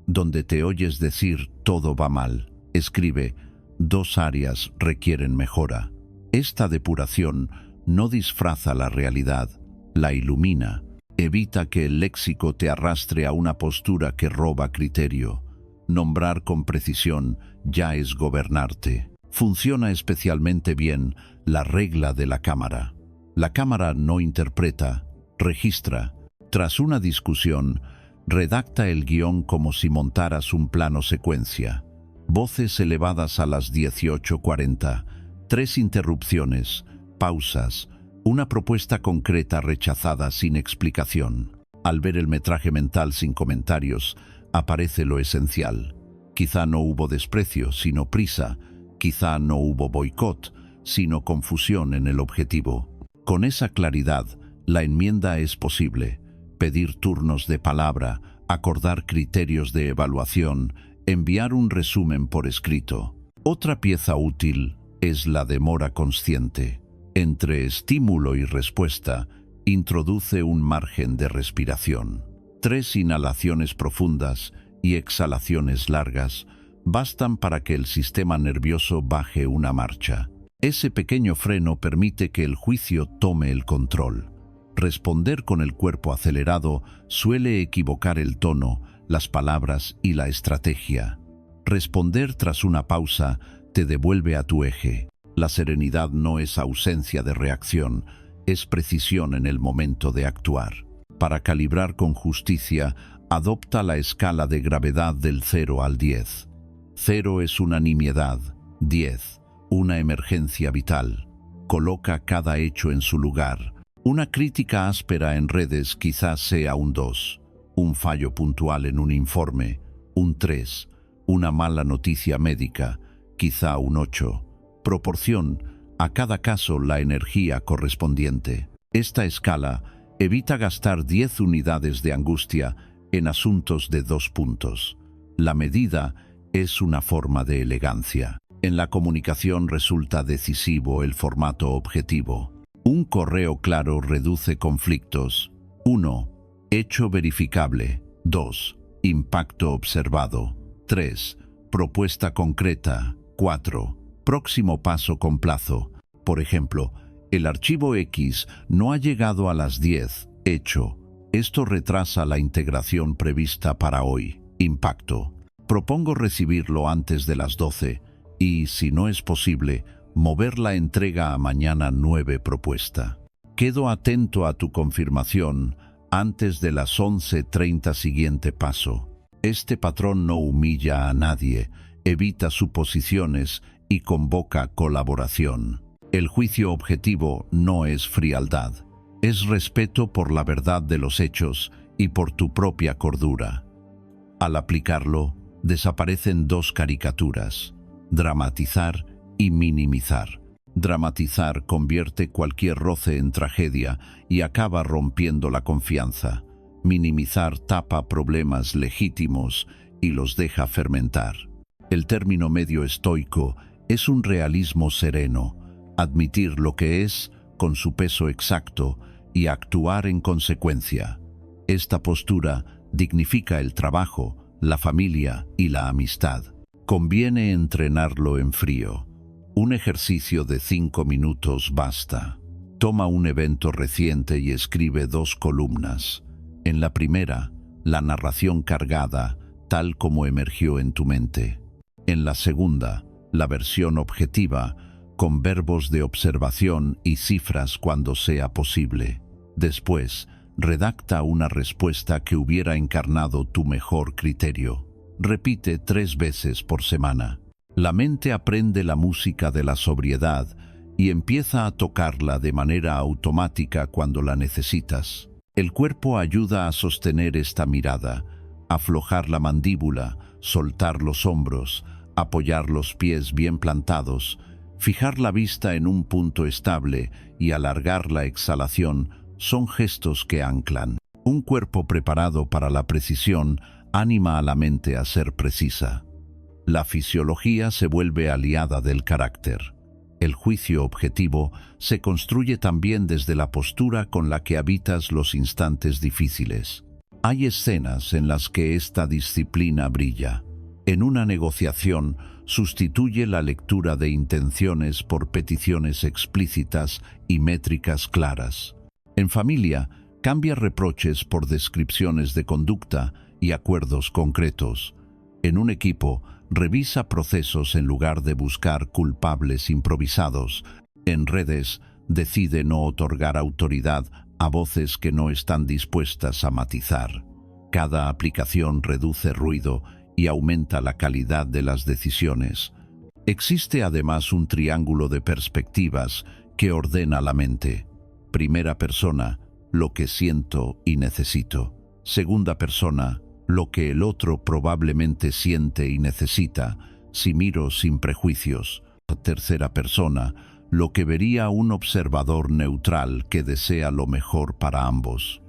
Donde te oyes decir todo va mal, escribe 2 áreas requieren mejora. Esta depuración No disfraza la realidad, la ilumina. Evita que el léxico te arrastre a una postura que roba criterio. Nombrar con precisión ya es gobernarte. Funciona especialmente bien la regla de la cámara. La cámara no interpreta, registra. Tras una discusión, redacta el guión como si montaras un plano secuencia. Voces elevadas a las 18:40, 3 interrupciones, pausas, una propuesta concreta rechazada sin explicación. Al ver el metraje mental sin comentarios, aparece lo esencial. Quizá no hubo desprecio, sino prisa. Quizá no hubo boicot, sino confusión en el objetivo. Con esa claridad, la enmienda es posible. Pedir turnos de palabra, acordar criterios de evaluación, enviar un resumen por escrito. Otra pieza útil es la demora consciente. Entre estímulo y respuesta, introduce un margen de respiración. 3 inhalaciones profundas y exhalaciones largas bastan para que el sistema nervioso baje una marcha. Ese pequeño freno permite que el juicio tome el control. Responder con el cuerpo acelerado suele equivocar el tono, las palabras y la estrategia. Responder tras una pausa te devuelve a tu eje. La serenidad no es ausencia de reacción, es precisión en el momento de actuar. Para calibrar con justicia, adopta la escala de gravedad del 0 al 10. 0 es una nimiedad, 10, una emergencia vital. Coloca cada hecho en su lugar. Una crítica áspera en redes quizás sea un 2, un fallo puntual en un informe, un 3, una mala noticia médica, quizá un 8. Proporción a cada caso la energía correspondiente. Esta escala evita gastar 10 unidades de angustia en asuntos de 2 puntos. La medida es una forma de elegancia. En la comunicación resulta decisivo el formato objetivo. Un correo claro reduce conflictos. 1. Hecho verificable. 2. Impacto observado. 3. Propuesta concreta. 4. Próximo paso con plazo. Por ejemplo, el archivo X no ha llegado a las 10. Hecho. Esto retrasa la integración prevista para hoy. Impacto. Propongo recibirlo antes de las 12 y, si no es posible, mover la entrega a mañana 9. Propuesta. Quedo atento a tu confirmación antes de las 11:30. Siguiente paso. Este patrón no humilla a nadie, evita suposiciones y convoca colaboración. El juicio objetivo no es frialdad, es respeto por la verdad de los hechos y por tu propia cordura. Al aplicarlo, desaparecen 2 caricaturas: dramatizar y minimizar. Dramatizar convierte cualquier roce en tragedia y acaba rompiendo la confianza. Minimizar tapa problemas legítimos y los deja fermentar. El término medio estoico es un realismo sereno, admitir lo que es con su peso exacto y actuar en consecuencia. Esta postura dignifica el trabajo, la familia y la amistad. Conviene entrenarlo en frío. Un ejercicio de 5 minutos basta. Toma un evento reciente y escribe 2 columnas. En la primera, la narración cargada, tal como emergió en tu mente. En la segunda, la versión objetiva, con verbos de observación y cifras cuando sea posible. Después, redacta una respuesta que hubiera encarnado tu mejor criterio. Repite 3 veces por semana. La mente aprende la música de la sobriedad y empieza a tocarla de manera automática cuando la necesitas. El cuerpo ayuda a sostener esta mirada, aflojar la mandíbula, soltar los hombros, apoyar los pies bien plantados, fijar la vista en un punto estable y alargar la exhalación son gestos que anclan. Un cuerpo preparado para la precisión anima a la mente a ser precisa. La fisiología se vuelve aliada del carácter. El juicio objetivo se construye también desde la postura con la que habitas los instantes difíciles. Hay escenas en las que esta disciplina brilla. En una negociación, sustituye la lectura de intenciones por peticiones explícitas y métricas claras. En familia, cambia reproches por descripciones de conducta y acuerdos concretos. En un equipo, revisa procesos en lugar de buscar culpables improvisados. En redes, decide no otorgar autoridad a voces que no están dispuestas a matizar. Cada aplicación reduce ruido y aumenta la calidad de las decisiones. Existe además un triángulo de perspectivas que ordena la mente. Primera persona, lo que siento y necesito. Segunda persona, lo que el otro probablemente siente y necesita, si miro sin prejuicios. Tercera persona, lo que vería un observador neutral que desea lo mejor para ambos.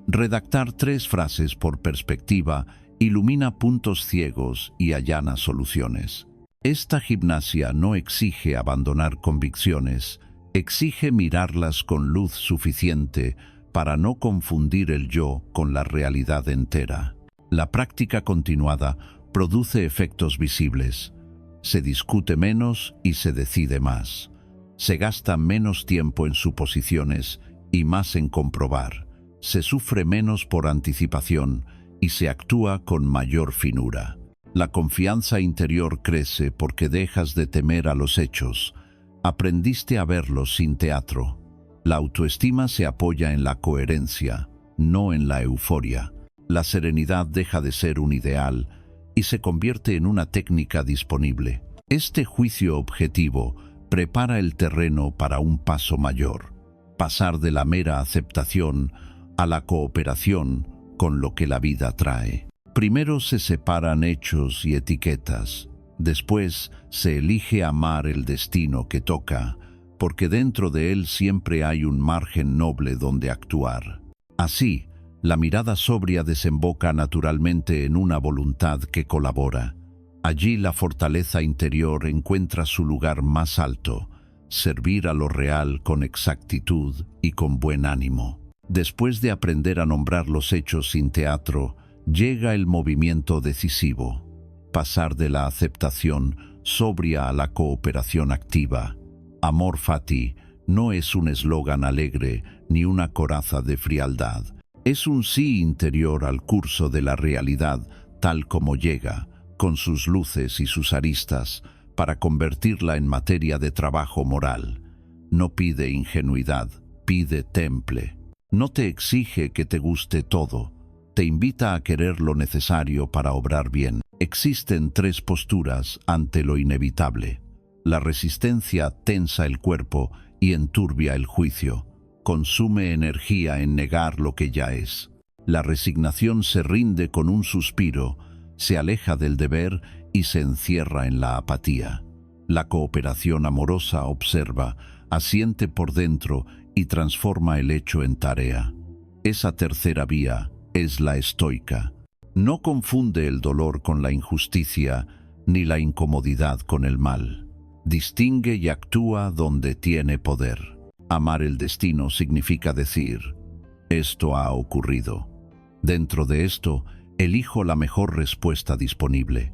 Redactar 3 frases por perspectiva ilumina puntos ciegos y allana soluciones. Esta gimnasia no exige abandonar convicciones, exige mirarlas con luz suficiente para no confundir el yo con la realidad entera. La práctica continuada produce efectos visibles. Se discute menos y se decide más. Se gasta menos tiempo en suposiciones y más en comprobar. Se sufre menos por anticipación y se actúa con mayor finura. La confianza interior crece porque dejas de temer a los hechos. Aprendiste a verlos sin teatro. La autoestima se apoya en la coherencia, no en la euforia. La serenidad deja de ser un ideal y se convierte en una técnica disponible. Este juicio objetivo prepara el terreno para un paso mayor, pasar de la mera aceptación a la cooperación con lo que la vida trae. Primero se separan hechos y etiquetas, después se elige amar el destino que toca, porque dentro de él siempre hay un margen noble donde actuar. Así, la mirada sobria desemboca naturalmente en una voluntad que colabora. Allí la fortaleza interior encuentra su lugar más alto, servir a lo real con exactitud y con buen ánimo. Después de aprender a nombrar los hechos sin teatro, llega el movimiento decisivo. Pasar de la aceptación sobria a la cooperación activa. Amor fati no es un eslogan alegre ni una coraza de frialdad. Es un sí interior al curso de la realidad tal como llega, con sus luces y sus aristas, para convertirla en materia de trabajo moral. No pide ingenuidad, pide temple. No te exige que te guste todo, te invita a querer lo necesario para obrar bien. Existen 3 posturas ante lo inevitable. La resistencia tensa el cuerpo y enturbia el juicio, consume energía en negar lo que ya es. La resignación se rinde con un suspiro, se aleja del deber y se encierra en la apatía. La cooperación amorosa observa, asiente por dentro y transforma el hecho en tarea. Esa tercera vía es la estoica. No confunde el dolor con la injusticia, ni la incomodidad con el mal. Distingue y actúa donde tiene poder. Amar el destino significa decir, esto ha ocurrido. Dentro de esto, elijo la mejor respuesta disponible.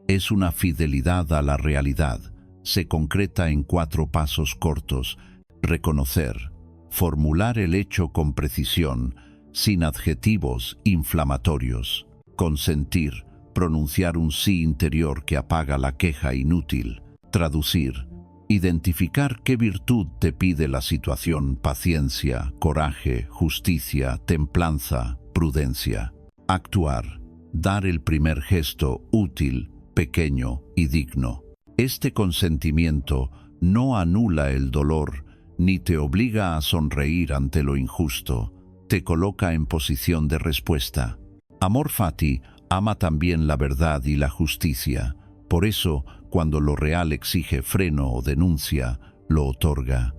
Es una fidelidad a la realidad. Se concreta en 4 pasos cortos. Reconocer, formular el hecho con precisión, sin adjetivos inflamatorios. Consentir, pronunciar un sí interior que apaga la queja inútil. Traducir, identificar qué virtud te pide la situación: paciencia, coraje, justicia, templanza, prudencia. Actuar, dar el primer gesto útil, pequeño y digno. Este consentimiento no anula el dolor ni te obliga a sonreír ante lo injusto, te coloca en posición de respuesta. Amor fati ama también la verdad y la justicia. Por eso, cuando lo real exige freno o denuncia, lo otorga.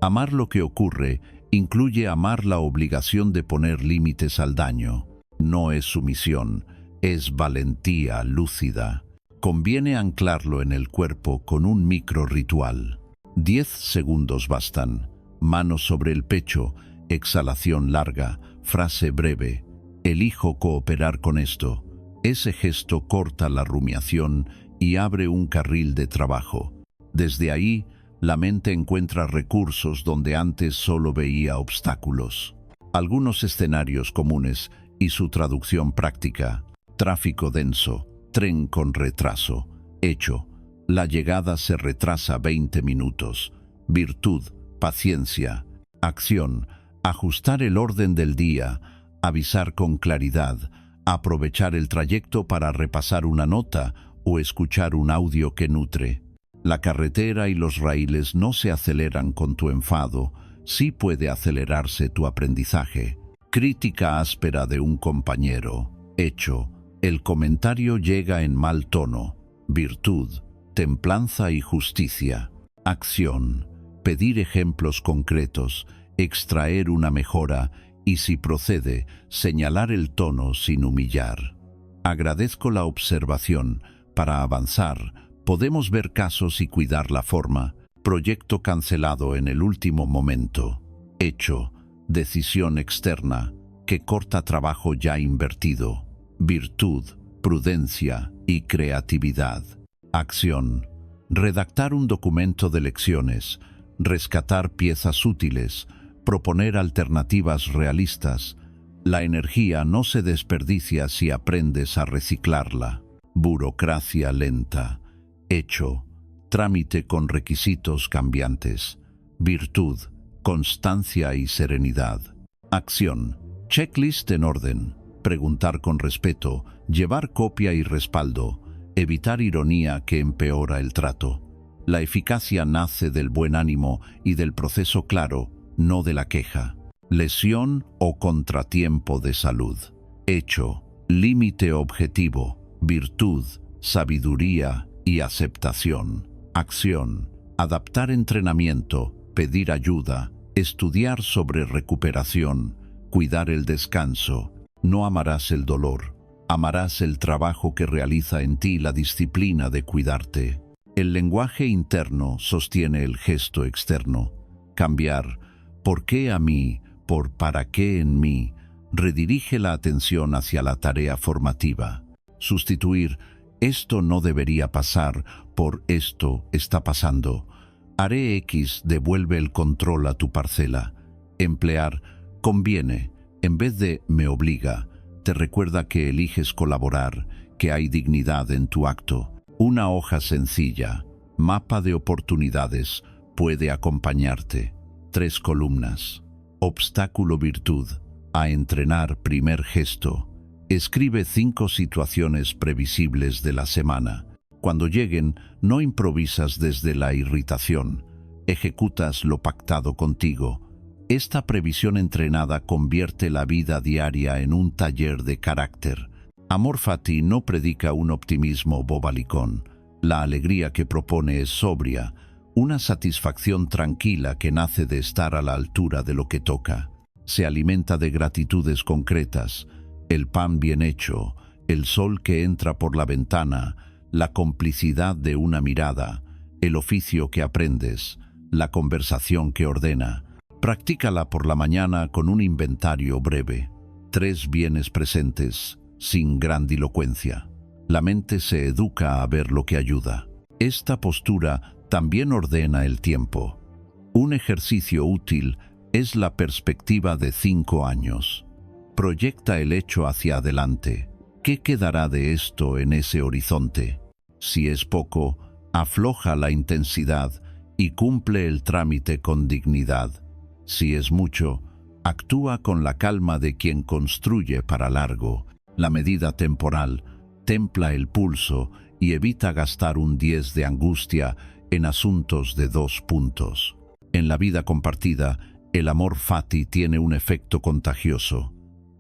Amar lo que ocurre incluye amar la obligación de poner límites al daño. No es sumisión, es valentía lúcida. Conviene anclarlo en el cuerpo con un micro ritual. 10 segundos bastan. Manos sobre el pecho, exhalación larga, frase breve. Elijo cooperar con esto. Ese gesto corta la rumiación y abre un carril de trabajo. Desde ahí, la mente encuentra recursos donde antes solo veía obstáculos. Algunos escenarios comunes y su traducción práctica: tráfico denso, tren con retraso. Hecho: la llegada se retrasa 20 minutos. Virtud: paciencia. Acción: ajustar el orden del día, avisar con claridad, aprovechar el trayecto para repasar una nota o escuchar un audio que nutre. La carretera y los raíles no se aceleran con tu enfado, sí puede acelerarse tu aprendizaje. Crítica áspera de un compañero. Hecho: el comentario llega en mal tono. Virtud: templanza y justicia. Acción: pedir ejemplos concretos, extraer una mejora y, si procede, señalar el tono sin humillar. Agradezco la observación. Para avanzar, podemos ver casos y cuidar la forma. Proyecto cancelado en el último momento. Hecho: decisión externa que corta trabajo ya invertido. Virtud: prudencia y creatividad. Acción: redactar un documento de lecciones, rescatar piezas útiles, proponer alternativas realistas. La energía no se desperdicia si aprendes a reciclarla. Burocracia lenta. Hecho: trámite con requisitos cambiantes. Virtud: constancia y serenidad. Acción: checklist en orden, preguntar con respeto, llevar copia y respaldo, evitar ironía que empeora el trato. La eficacia nace del buen ánimo y del proceso claro, no de la queja. Lesión o contratiempo de salud. Hecho: límite objetivo. Virtud: sabiduría y aceptación. Acción: adaptar entrenamiento, pedir ayuda, estudiar sobre recuperación, cuidar el descanso. No amarás el dolor, amarás el trabajo que realiza en ti la disciplina de cuidarte. El lenguaje interno sostiene el gesto externo. Cambiar ¿por qué a mí? Por ¿para qué en mí? Redirige la atención hacia la tarea formativa. Sustituir «esto no debería pasar» por «esto está pasando». Haré X devuelve el control a tu parcela. Emplear «conviene» en vez de «me obliga» te recuerda que eliges colaborar, que hay dignidad en tu acto. Una hoja sencilla, mapa de oportunidades, puede acompañarte. 3 columnas. Obstáculo virtud. A entrenar primer gesto. Escribe 5 situaciones previsibles de la semana. Cuando lleguen, no improvisas desde la irritación. Ejecutas lo pactado contigo. Esta previsión entrenada convierte la vida diaria en un taller de carácter. Amor Fati no predica un optimismo bobalicón. La alegría que propone es sobria, una satisfacción tranquila que nace de estar a la altura de lo que toca. Se alimenta de gratitudes concretas, el pan bien hecho, el sol que entra por la ventana, la complicidad de una mirada, el oficio que aprendes, la conversación que ordena. Practícala por la mañana con un inventario breve. 3 bienes presentes, sin grandilocuencia. La mente se educa a ver lo que ayuda. Esta postura también ordena el tiempo. Un ejercicio útil es la perspectiva de 5 años. Proyecta el hecho hacia adelante. ¿Qué quedará de esto en ese horizonte? Si es poco, afloja la intensidad y cumple el trámite con dignidad. Si es mucho, actúa con la calma de quien construye para largo. La medida temporal templa el pulso y evita gastar un 10 de angustia en asuntos de 2 puntos. En la vida compartida, el amor fati tiene un efecto contagioso.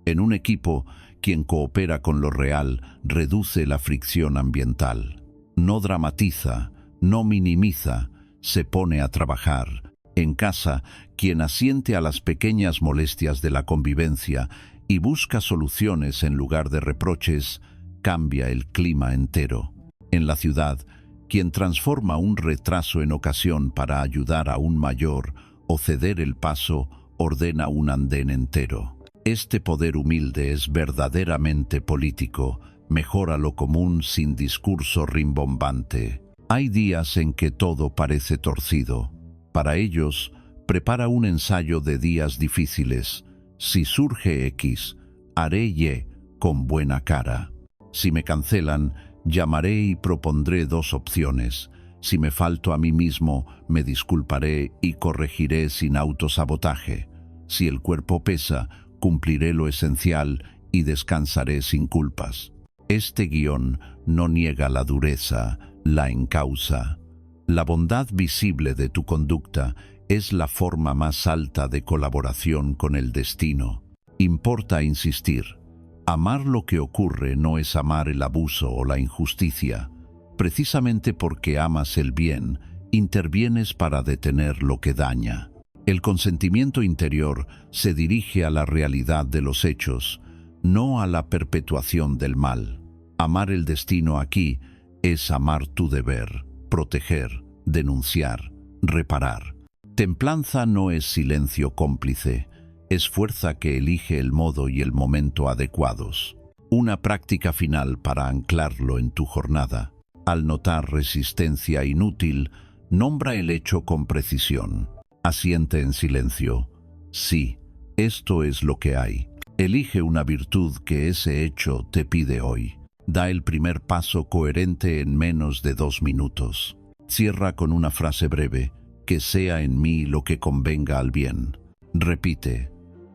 En un equipo, quien coopera con lo real reduce la fricción ambiental. No dramatiza, no minimiza, se pone a trabajar. En casa, quien asiente a las pequeñas molestias de la convivencia y busca soluciones en lugar de reproches, cambia el clima entero. En la ciudad, quien transforma un retraso en ocasión para ayudar a un mayor o ceder el paso, ordena un andén entero. Este poder humilde es verdaderamente político, Mejora lo común sin discurso rimbombante. Hay días en que todo parece torcido. Para ellos, prepara un ensayo de días difíciles. Si surge X, haré Y con buena cara. Si me cancelan, llamaré y propondré dos opciones. Si me falto a mí mismo, me disculparé y corregiré sin autosabotaje. Si el cuerpo pesa, cumpliré lo esencial y descansaré sin culpas. Este guión no niega la dureza, la encausa. La bondad visible de tu conducta es la forma más alta de colaboración con el destino. Importa insistir. Amar lo que ocurre no es amar el abuso o la injusticia. Precisamente porque amas el bien, intervienes para detener lo que daña. El consentimiento interior se dirige a la realidad de los hechos, no a la perpetuación del mal. Amar el destino aquí es amar tu deber, proteger, denunciar, reparar. Templanza no es silencio cómplice, es fuerza que elige el modo y el momento adecuados. Una práctica final para anclarlo en tu jornada. Al notar resistencia inútil, nombra el hecho con precisión. Asiente en silencio. Sí, esto es lo que hay. Elige una virtud que ese hecho te pide hoy. Da el primer paso coherente en menos de 2 minutos. Cierra con una frase breve, que sea en mí lo que convenga al bien. Repite.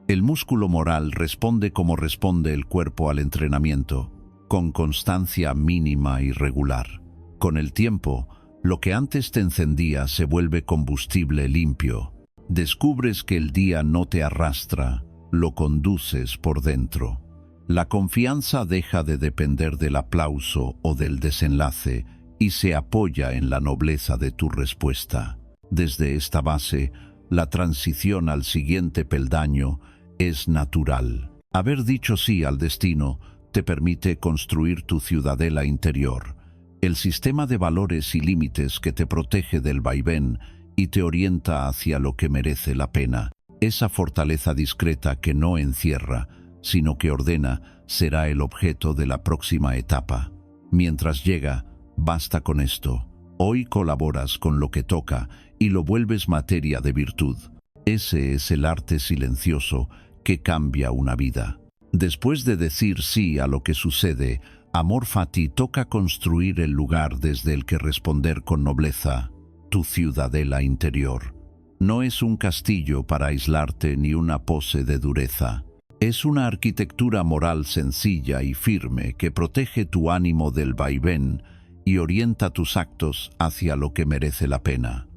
El músculo moral responde como responde el cuerpo al entrenamiento, con constancia mínima y regular. Con el tiempo, lo que antes te encendía se vuelve combustible limpio. Descubres que el día no te arrastra, lo conduces por dentro. La confianza deja de depender del aplauso o del desenlace y se apoya en la nobleza de tu respuesta. Desde esta base, la transición al siguiente peldaño es natural. Haber dicho sí al destino te permite construir tu ciudadela interior, el sistema de valores y límites que te protege del vaivén y te orienta hacia lo que merece la pena. Esa fortaleza discreta que no encierra, sino que ordena, será el objeto de la próxima etapa. Mientras llega, basta con esto. Hoy colaboras con lo que toca y lo vuelves materia de virtud. Ese es el arte silencioso que cambia una vida. Después de decir sí a lo que sucede, Amor Fati toca construir el lugar desde el que responder con nobleza, tu ciudadela interior. No es un castillo para aislarte ni una pose de dureza. Es una arquitectura moral sencilla y firme que protege tu ánimo del vaivén y orienta tus actos hacia lo que merece la pena.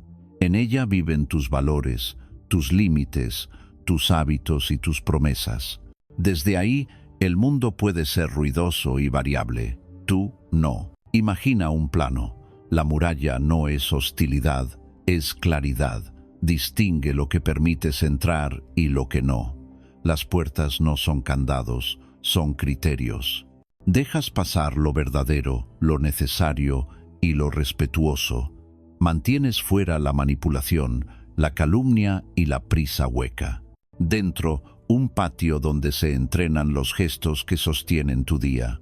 En ella viven tus valores, tus límites, tus hábitos y tus promesas. Desde ahí, el mundo puede ser ruidoso y variable. Tú no. Imagina un plano. La muralla no es hostilidad, es claridad. Distingue lo que permites entrar y lo que no. Las puertas no son candados, son criterios. Dejas pasar lo verdadero, lo necesario y lo respetuoso. Mantienes fuera la manipulación, la calumnia y la prisa hueca. Dentro, un patio donde se entrenan los gestos que sostienen tu día.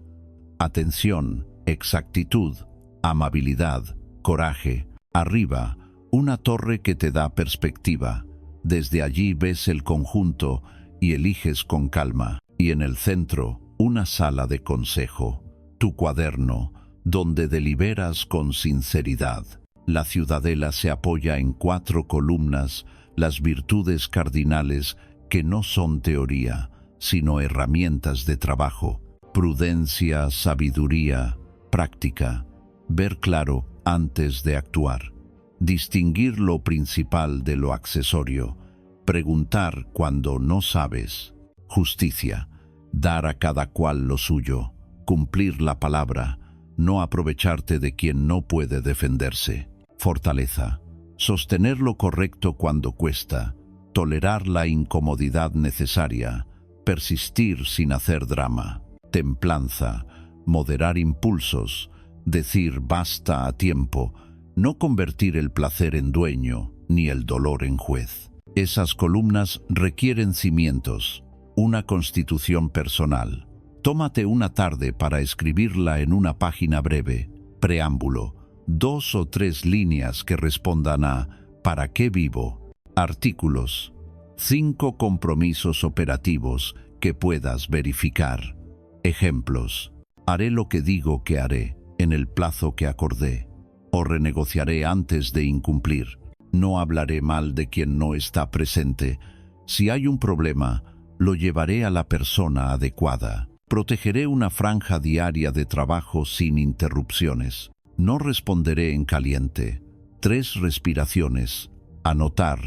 Atención, exactitud, amabilidad, coraje. Arriba, una torre que te da perspectiva. Desde allí ves el conjunto y eliges con calma. Y en el centro, una sala de consejo. Tu cuaderno, donde deliberas con sinceridad. La ciudadela se apoya en 4 columnas, las virtudes cardinales que no son teoría, sino herramientas de trabajo. Prudencia, sabiduría, práctica. Ver claro antes de actuar. Distinguir lo principal de lo accesorio. Preguntar cuando no sabes. Justicia. Dar a cada cual lo suyo. Cumplir la palabra. No aprovecharte de quien no puede defenderse. Fortaleza. Sostener lo correcto cuando cuesta. Tolerar la incomodidad necesaria. Persistir sin hacer drama. Templanza. Moderar impulsos. Decir basta a tiempo. No convertir el placer en dueño, ni el dolor en juez. Esas columnas requieren cimientos, una constitución personal. Tómate una tarde para escribirla en una página breve. Preámbulo. 2 o 3 líneas que respondan a ¿para qué vivo? Artículos. 5 compromisos operativos que puedas verificar. Ejemplos. Haré lo que digo que haré, en el plazo que acordé. O renegociaré antes de incumplir. No hablaré mal de quien no está presente. Si hay un problema, lo llevaré a la persona adecuada. Protegeré una franja diaria de trabajo sin interrupciones. No responderé en caliente. 3 respiraciones. Anotar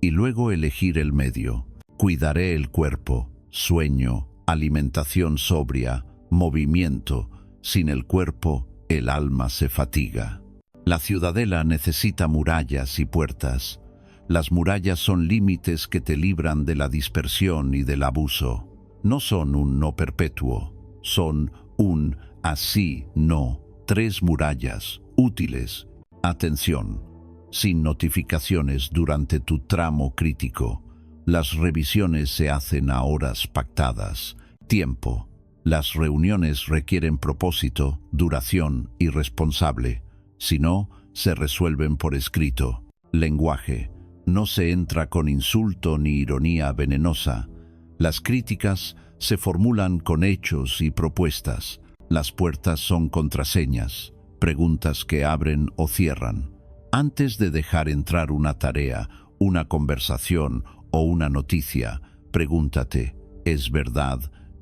y luego elegir el medio. Cuidaré el cuerpo. Sueño, alimentación sobria, movimiento. Sin el cuerpo, el alma se fatiga. La ciudadela necesita murallas y puertas. Las murallas son límites que te libran de la dispersión y del abuso. No son un no perpetuo, son un así no. 3 murallas útiles. Atención, sin notificaciones durante tu tramo crítico. Las revisiones se hacen a horas pactadas. Tiempo. Las reuniones requieren propósito, duración y responsable. Si no, se resuelven por escrito. Lenguaje. No se entra con insulto ni ironía venenosa. Las críticas se formulan con hechos y propuestas. Las puertas son contraseñas, preguntas que abren o cierran. Antes de dejar entrar una tarea, una conversación o una noticia, pregúntate, ¿es verdad?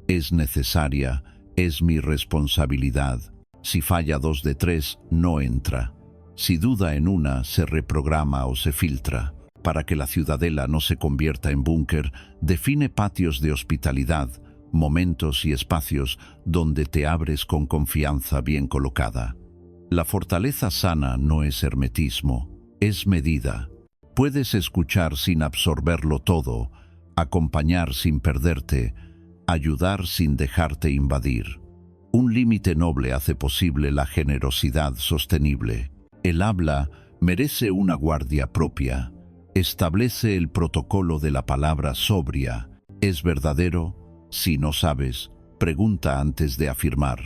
¿Es necesaria? ¿Es mi responsabilidad? Si falla 2 de 3, no entra. Si duda en una, se reprograma o se filtra. Para que la ciudadela no se convierta en búnker, define patios de hospitalidad, momentos y espacios donde te abres con confianza bien colocada. La fortaleza sana no es hermetismo, es medida. Puedes escuchar sin absorberlo todo, acompañar sin perderte, ayudar sin dejarte invadir. Un límite noble hace posible la generosidad sostenible. El habla merece una guardia propia. Establece el protocolo de la palabra sobria. ¿Es verdadero? Si no sabes, pregunta antes de afirmar.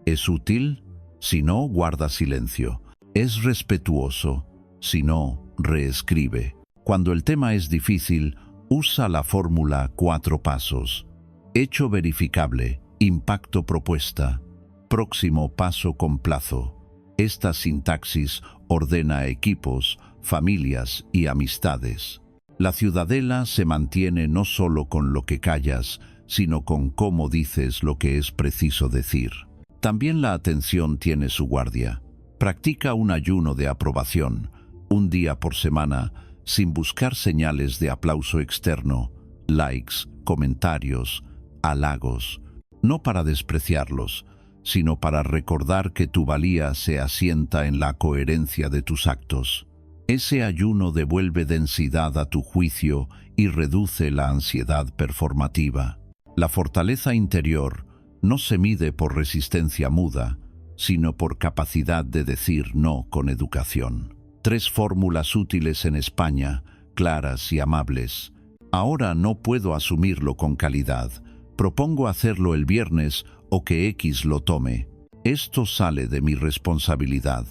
¿Es útil? Si no, guarda silencio. ¿Es respetuoso? Si no, reescribe. Cuando el tema es difícil, usa la fórmula 4 pasos. Hecho verificable, impacto propuesta, próximo paso con plazo. Esta sintaxis ordena equipos, familias y amistades. La ciudadela se mantiene no solo con lo que callas, sino con cómo dices lo que es preciso decir. También la atención tiene su guardia. Practica un ayuno de aprobación, un día por semana, sin buscar señales de aplauso externo, likes, comentarios, halagos, no para despreciarlos, sino para recordar que tu valía se asienta en la coherencia de tus actos. Ese ayuno devuelve densidad a tu juicio y reduce la ansiedad performativa. La fortaleza interior no se mide por resistencia muda, sino por capacidad de decir no con educación. 3 fórmulas útiles en España, claras y amables. Ahora no puedo asumirlo con calidad. Propongo hacerlo el viernes o que X lo tome. Esto sale de mi responsabilidad.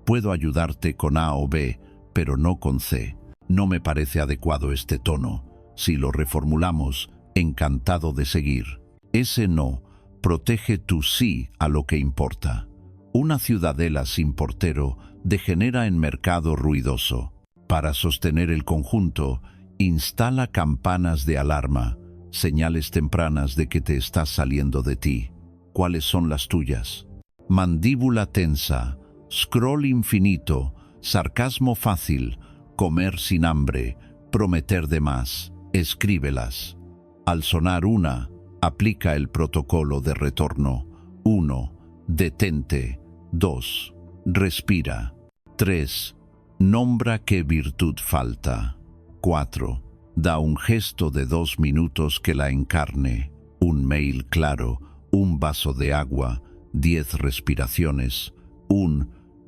Puedo ayudarte con A o B, pero no con C. No me parece adecuado este tono. Si lo reformulamos, encantado de seguir. Ese no protege tu sí a lo que importa. Una ciudadela sin portero degenera en mercado ruidoso. Para sostener el conjunto, instala campanas de alarma, señales tempranas de que te estás saliendo de ti. ¿Cuáles son las tuyas? Mandíbula tensa, scroll infinito, sarcasmo fácil, comer sin hambre, prometer de más. Escríbelas. Al sonar una, aplica el protocolo de retorno. 1. Detente. 2. Respira. 3. Nombra qué virtud falta. 4. Da un gesto de 2 minutos que la encarne. Un mail claro, un vaso de agua, 10 respiraciones.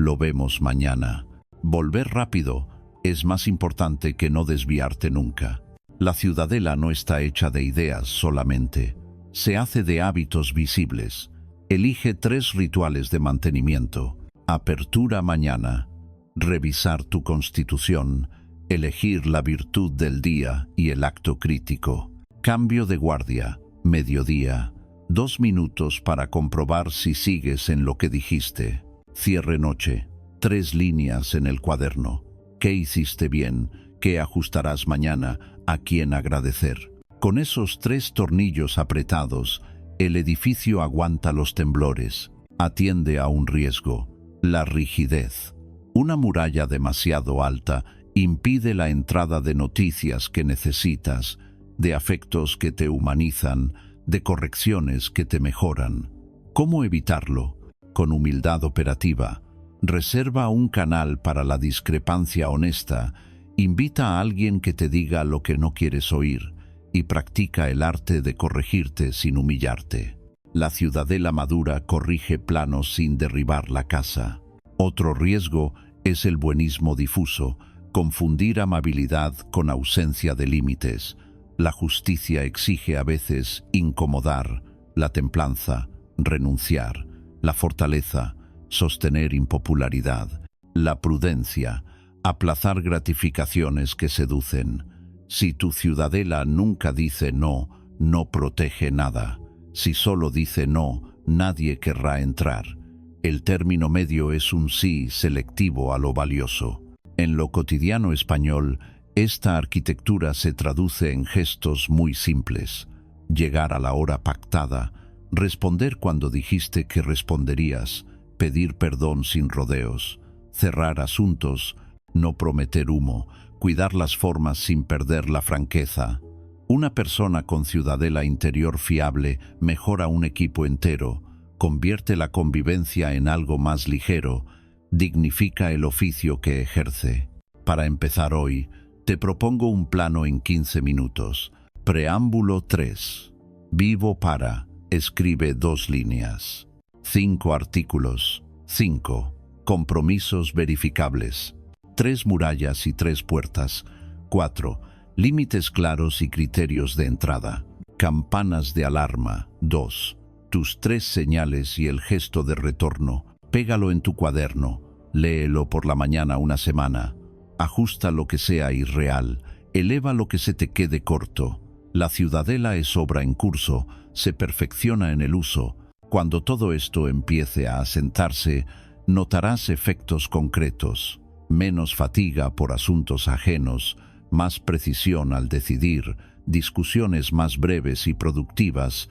Lo vemos mañana. Volver rápido es más importante que no desviarte nunca. La ciudadela no está hecha de ideas solamente. se hace de hábitos visibles. Elige 3 rituales de mantenimiento. Apertura mañana, revisar tu constitución, elegir la virtud del día y el acto crítico. Cambio de guardia, mediodía, 2 minutos para comprobar si sigues en lo que dijiste. Cierre noche, 3 líneas en el cuaderno. ¿Qué hiciste bien? ¿Qué ajustarás mañana? ¿A quién agradecer? Con esos 3 tornillos apretados, el edificio aguanta los temblores. Atiende a un riesgo: la rigidez. Una muralla demasiado alta impide la entrada de noticias que necesitas, de afectos que te humanizan, de correcciones que te mejoran. ¿Cómo evitarlo? Con humildad operativa. Reserva un canal para la discrepancia honesta. Invita a alguien que te diga lo que no quieres oír y practica el arte de corregirte sin humillarte. La ciudadela madura corrige planos sin derribar la casa. Otro riesgo es el buenismo difuso, confundir amabilidad con ausencia de límites. La justicia exige a veces incomodar, la templanza, renunciar, la fortaleza, sostener impopularidad, la prudencia, aplazar gratificaciones que seducen. Si tu ciudadela nunca dice no, no protege nada. Si solo dice no, nadie querrá entrar. El término medio es un sí selectivo a lo valioso. En lo cotidiano español, esta arquitectura se traduce en gestos muy simples: llegar a la hora pactada, responder cuando dijiste que responderías, pedir perdón sin rodeos, cerrar asuntos, no prometer humo, cuidar las formas sin perder la franqueza. Una persona con ciudadela interior fiable mejora un equipo entero, convierte la convivencia en algo más ligero, dignifica el oficio que ejerce. Para empezar hoy, te propongo un plano en 15 minutos. Preámbulo 3. Vivo para. Escribe 2 líneas. 5 artículos. 5. Compromisos verificables. 3 murallas y 3 puertas. 4. Límites claros y criterios de entrada. Campanas de alarma. 2. Tus 3 señales y el gesto de retorno. Pégalo en tu cuaderno. Léelo por la mañana una semana. Ajusta lo que sea irreal. Eleva lo que se te quede corto. La ciudadela es obra en curso. Se perfecciona en el uso. Cuando todo esto empiece a asentarse, notarás efectos concretos. Menos fatiga por asuntos ajenos, más precisión al decidir, discusiones más breves y productivas,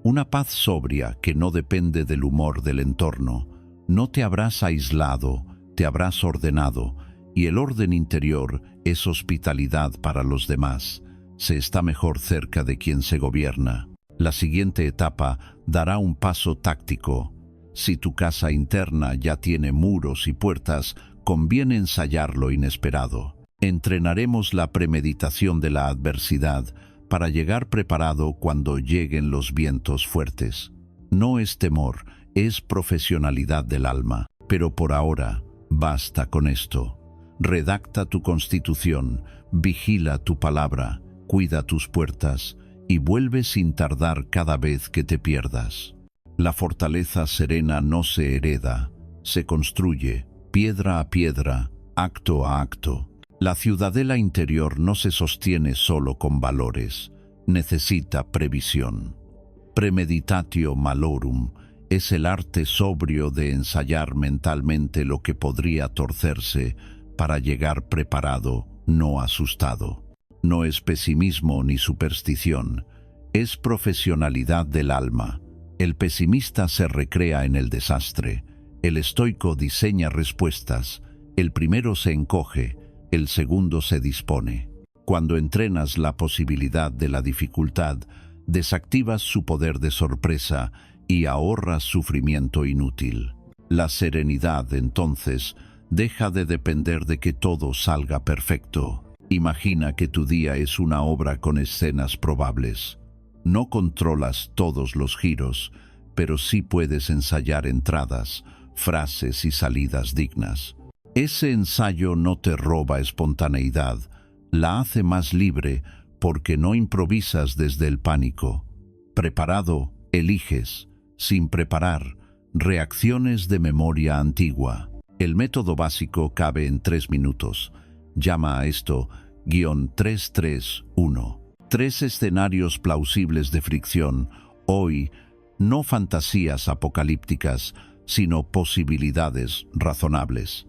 una paz sobria que no depende del humor del entorno. No te habrás aislado, te habrás ordenado, y el orden interior es hospitalidad para los demás. Se está mejor cerca de quien se gobierna. La siguiente etapa dará un paso táctico. Si tu casa interna ya tiene muros y puertas, conviene ensayar lo inesperado. Entrenaremos la premeditación de la adversidad para llegar preparado cuando lleguen los vientos fuertes. No es temor, es profesionalidad del alma. Pero por ahora, basta con esto. Redacta tu constitución, vigila tu palabra, cuida tus puertas y vuelve sin tardar cada vez que te pierdas. La fortaleza serena no se hereda, se construye, piedra a piedra, acto a acto. La ciudadela interior no se sostiene solo con valores, necesita previsión. Premeditatio malorum es el arte sobrio de ensayar mentalmente lo que podría torcerse para llegar preparado, no asustado. No es pesimismo ni superstición, es profesionalidad del alma. El pesimista se recrea en el desastre, el estoico diseña respuestas, el primero se encoge, el segundo se dispone. Cuando entrenas la posibilidad de la dificultad, desactivas su poder de sorpresa y ahorras sufrimiento inútil. La serenidad, entonces, deja de depender de que todo salga perfecto. Imagina que tu día es una obra con escenas probables. No controlas todos los giros, pero sí puedes ensayar entradas, frases y salidas dignas. Ese ensayo no te roba espontaneidad, la hace más libre porque no improvisas desde el pánico. Preparado, eliges. Sin preparar, reacciones de memoria antigua. El método básico cabe en 3 minutos. Llama a esto _331. 3 escenarios plausibles de fricción. Hoy, no fantasías apocalípticas, sino posibilidades razonables.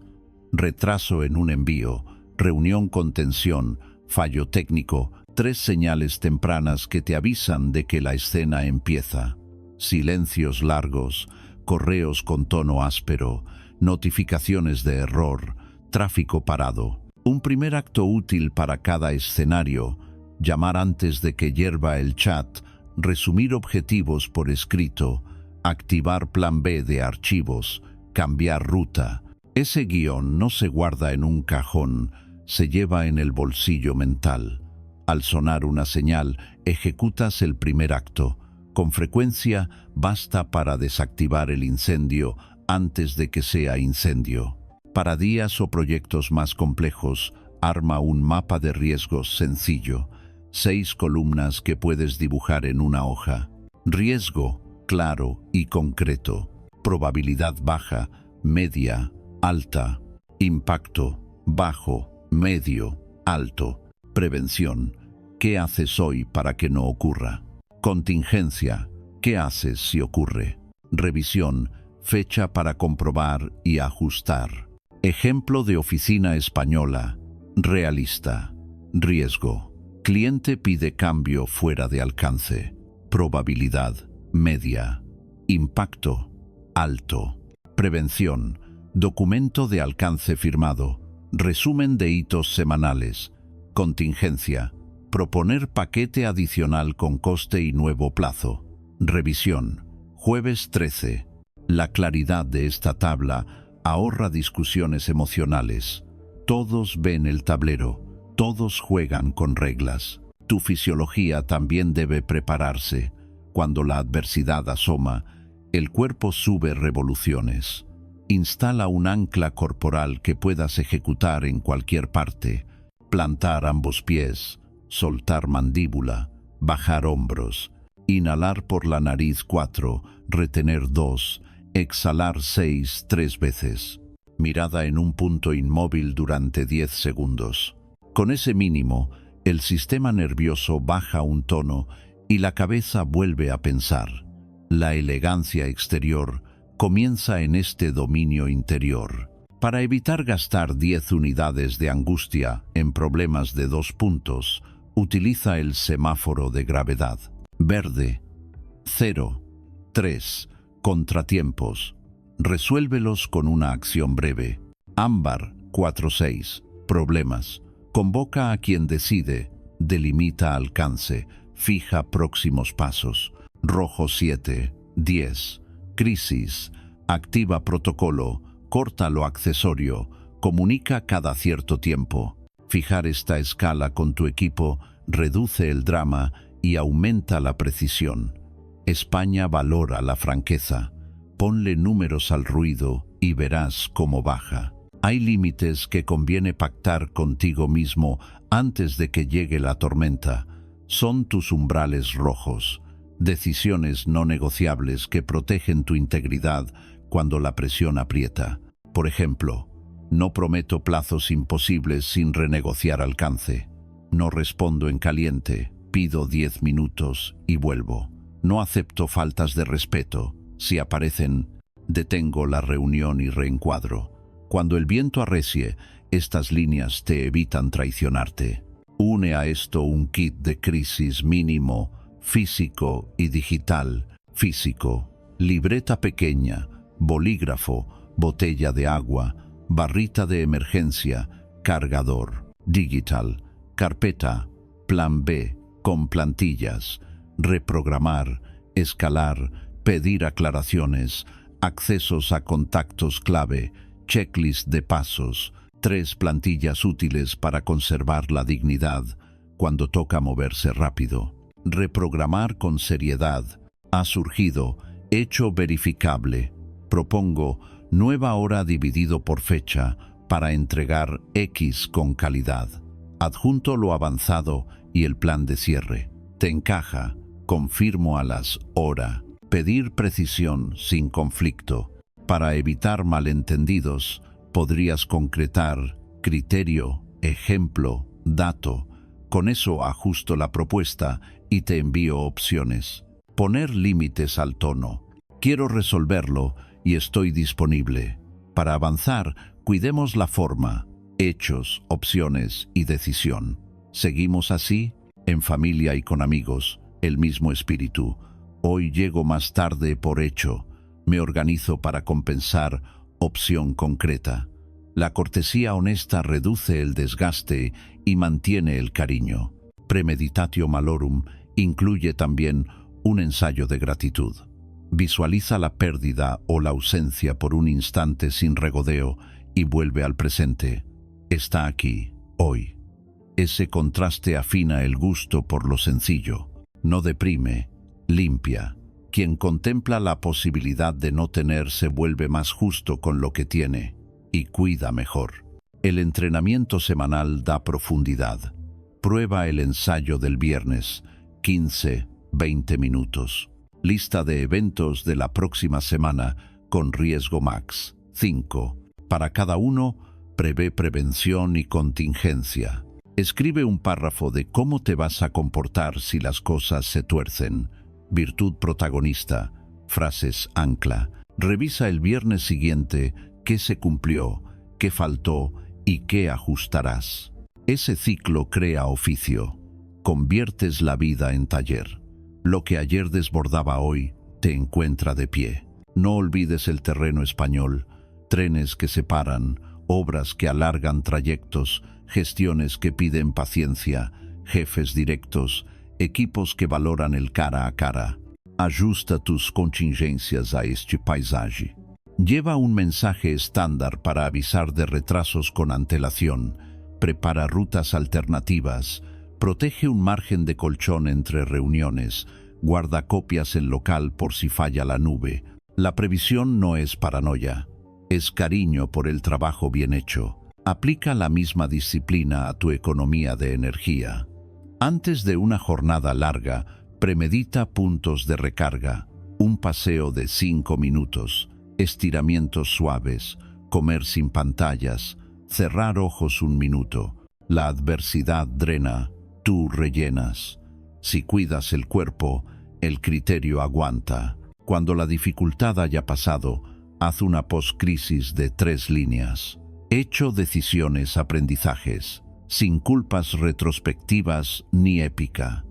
Retraso en un envío, reunión con tensión, fallo técnico, 3 señales tempranas que te avisan de que la escena empieza. Silencios largos, correos con tono áspero, notificaciones de error, tráfico parado. Un primer acto útil para cada escenario: llamar antes de que hierva el chat, resumir objetivos por escrito, activar plan B de archivos, cambiar ruta. Ese guión no se guarda en un cajón, se lleva en el bolsillo mental. Al sonar una señal, ejecutas el primer acto. Con frecuencia basta para desactivar el incendio antes de que sea incendio. Para días o proyectos más complejos, arma un mapa de riesgos sencillo. 6 columnas que puedes dibujar en una hoja. Riesgo, claro y concreto. Probabilidad baja, media, alta. Impacto, bajo, medio, alto. Prevención, ¿qué haces hoy para que no ocurra? Contingencia, ¿qué haces si ocurre? Revisión, fecha para comprobar y ajustar. Ejemplo de oficina española. Realista. Riesgo. Cliente pide cambio fuera de alcance. Probabilidad, media. Impacto, alto. Prevención. Documento de alcance firmado. Resumen de hitos semanales. Contingencia. Proponer paquete adicional con coste y nuevo plazo. Revisión. Jueves 13. La claridad de esta tabla ahorra discusiones emocionales. Todos ven el tablero. Todos juegan con reglas. Tu fisiología también debe prepararse. Cuando la adversidad asoma, el cuerpo sube revoluciones. Instala un ancla corporal que puedas ejecutar en cualquier parte. Plantar ambos pies, soltar mandíbula, bajar hombros, inhalar por la nariz 4, retener 2, exhalar 6 3 veces. Mirada en un punto inmóvil durante 10 segundos. Con ese mínimo, el sistema nervioso baja un tono y la cabeza vuelve a pensar. La elegancia exterior comienza en este dominio interior. Para evitar gastar 10 unidades de angustia en problemas de 2 puntos, utiliza el semáforo de gravedad. Verde, 0, 3, contratiempos. Resuélvelos con una acción breve. Ámbar, 4-6, problemas. Convoca a quien decide, delimita alcance, fija próximos pasos. Rojo 7-10, crisis, activa protocolo, corta lo accesorio, comunica cada cierto tiempo. Fijar esta escala con tu equipo reduce el drama y aumenta la precisión. España valora la franqueza. Ponle números al ruido y verás cómo baja. Hay límites que conviene pactar contigo mismo antes de que llegue la tormenta. Son tus umbrales rojos, decisiones no negociables que protegen tu integridad cuando la presión aprieta. Por ejemplo, no prometo plazos imposibles sin renegociar alcance. No respondo en caliente, pido 10 minutos y vuelvo. No acepto faltas de respeto. Si aparecen, detengo la reunión y reencuadro. Cuando el viento arrecie, estas líneas te evitan traicionarte. Une a esto un kit de crisis mínimo, físico y digital. Físico, libreta pequeña, bolígrafo, botella de agua, barrita de emergencia, cargador. Digital, carpeta, plan B, con plantillas, reprogramar, escalar, pedir aclaraciones, accesos a contactos clave, checklist de pasos, 3 plantillas útiles para conservar la dignidad cuando toca moverse rápido. Reprogramar con seriedad. Ha surgido, hecho verificable. Propongo nueva hora dividido por fecha para entregar X con calidad. Adjunto lo avanzado y el plan de cierre. ¿Te encaja? confirmo a las hora. Pedir precisión sin conflicto. Para evitar malentendidos, podrías concretar criterio, ejemplo, dato. Con eso ajusto la propuesta y te envío opciones. Poner límites al tono. Quiero resolverlo y estoy disponible. Para avanzar, cuidemos la forma, hechos, opciones y decisión. ¿Seguimos así? En familia y con amigos, el mismo espíritu. Hoy llego más tarde por hecho. Me organizo para compensar, opción concreta. La cortesía honesta reduce el desgaste y mantiene el cariño. Premeditatio malorum incluye también un ensayo de gratitud. Visualiza la pérdida o la ausencia por un instante sin regodeo y vuelve al presente. Está aquí, hoy. Ese contraste afina el gusto por lo sencillo. No deprime, limpia. Quien contempla la posibilidad de no tener se vuelve más justo con lo que tiene y cuida mejor. El entrenamiento semanal da profundidad. Prueba el ensayo del viernes, 15-20 minutos. Lista de eventos de la próxima semana con riesgo max. 5. Para cada uno, prevé prevención y contingencia. Escribe un párrafo de cómo te vas a comportar si las cosas se tuercen. Virtud protagonista. Frases ancla. Revisa el viernes siguiente qué se cumplió, qué faltó y qué ajustarás. Ese ciclo crea oficio. Conviertes la vida en taller. Lo que ayer desbordaba hoy te encuentra de pie. No olvides el terreno español, trenes que separan, obras que alargan trayectos, gestiones que piden paciencia, jefes directos, equipos que valoran el cara a cara. Ajusta tus contingencias a este paisaje. Lleva un mensaje estándar para avisar de retrasos con antelación. Prepara rutas alternativas. Protege un margen de colchón entre reuniones. Guarda copias en local por si falla la nube. La previsión no es paranoia. Es cariño por el trabajo bien hecho. Aplica la misma disciplina a tu economía de energía. Antes de una jornada larga, premedita puntos de recarga. Un paseo de 5 minutos. Estiramientos suaves. Comer sin pantallas. Cerrar ojos un minuto. La adversidad drena. Tú rellenas. Si cuidas el cuerpo, el criterio aguanta. Cuando la dificultad haya pasado, haz una postcrisis de 3 líneas. Hecho, decisiones, aprendizajes. Sin culpas retrospectivas ni épica.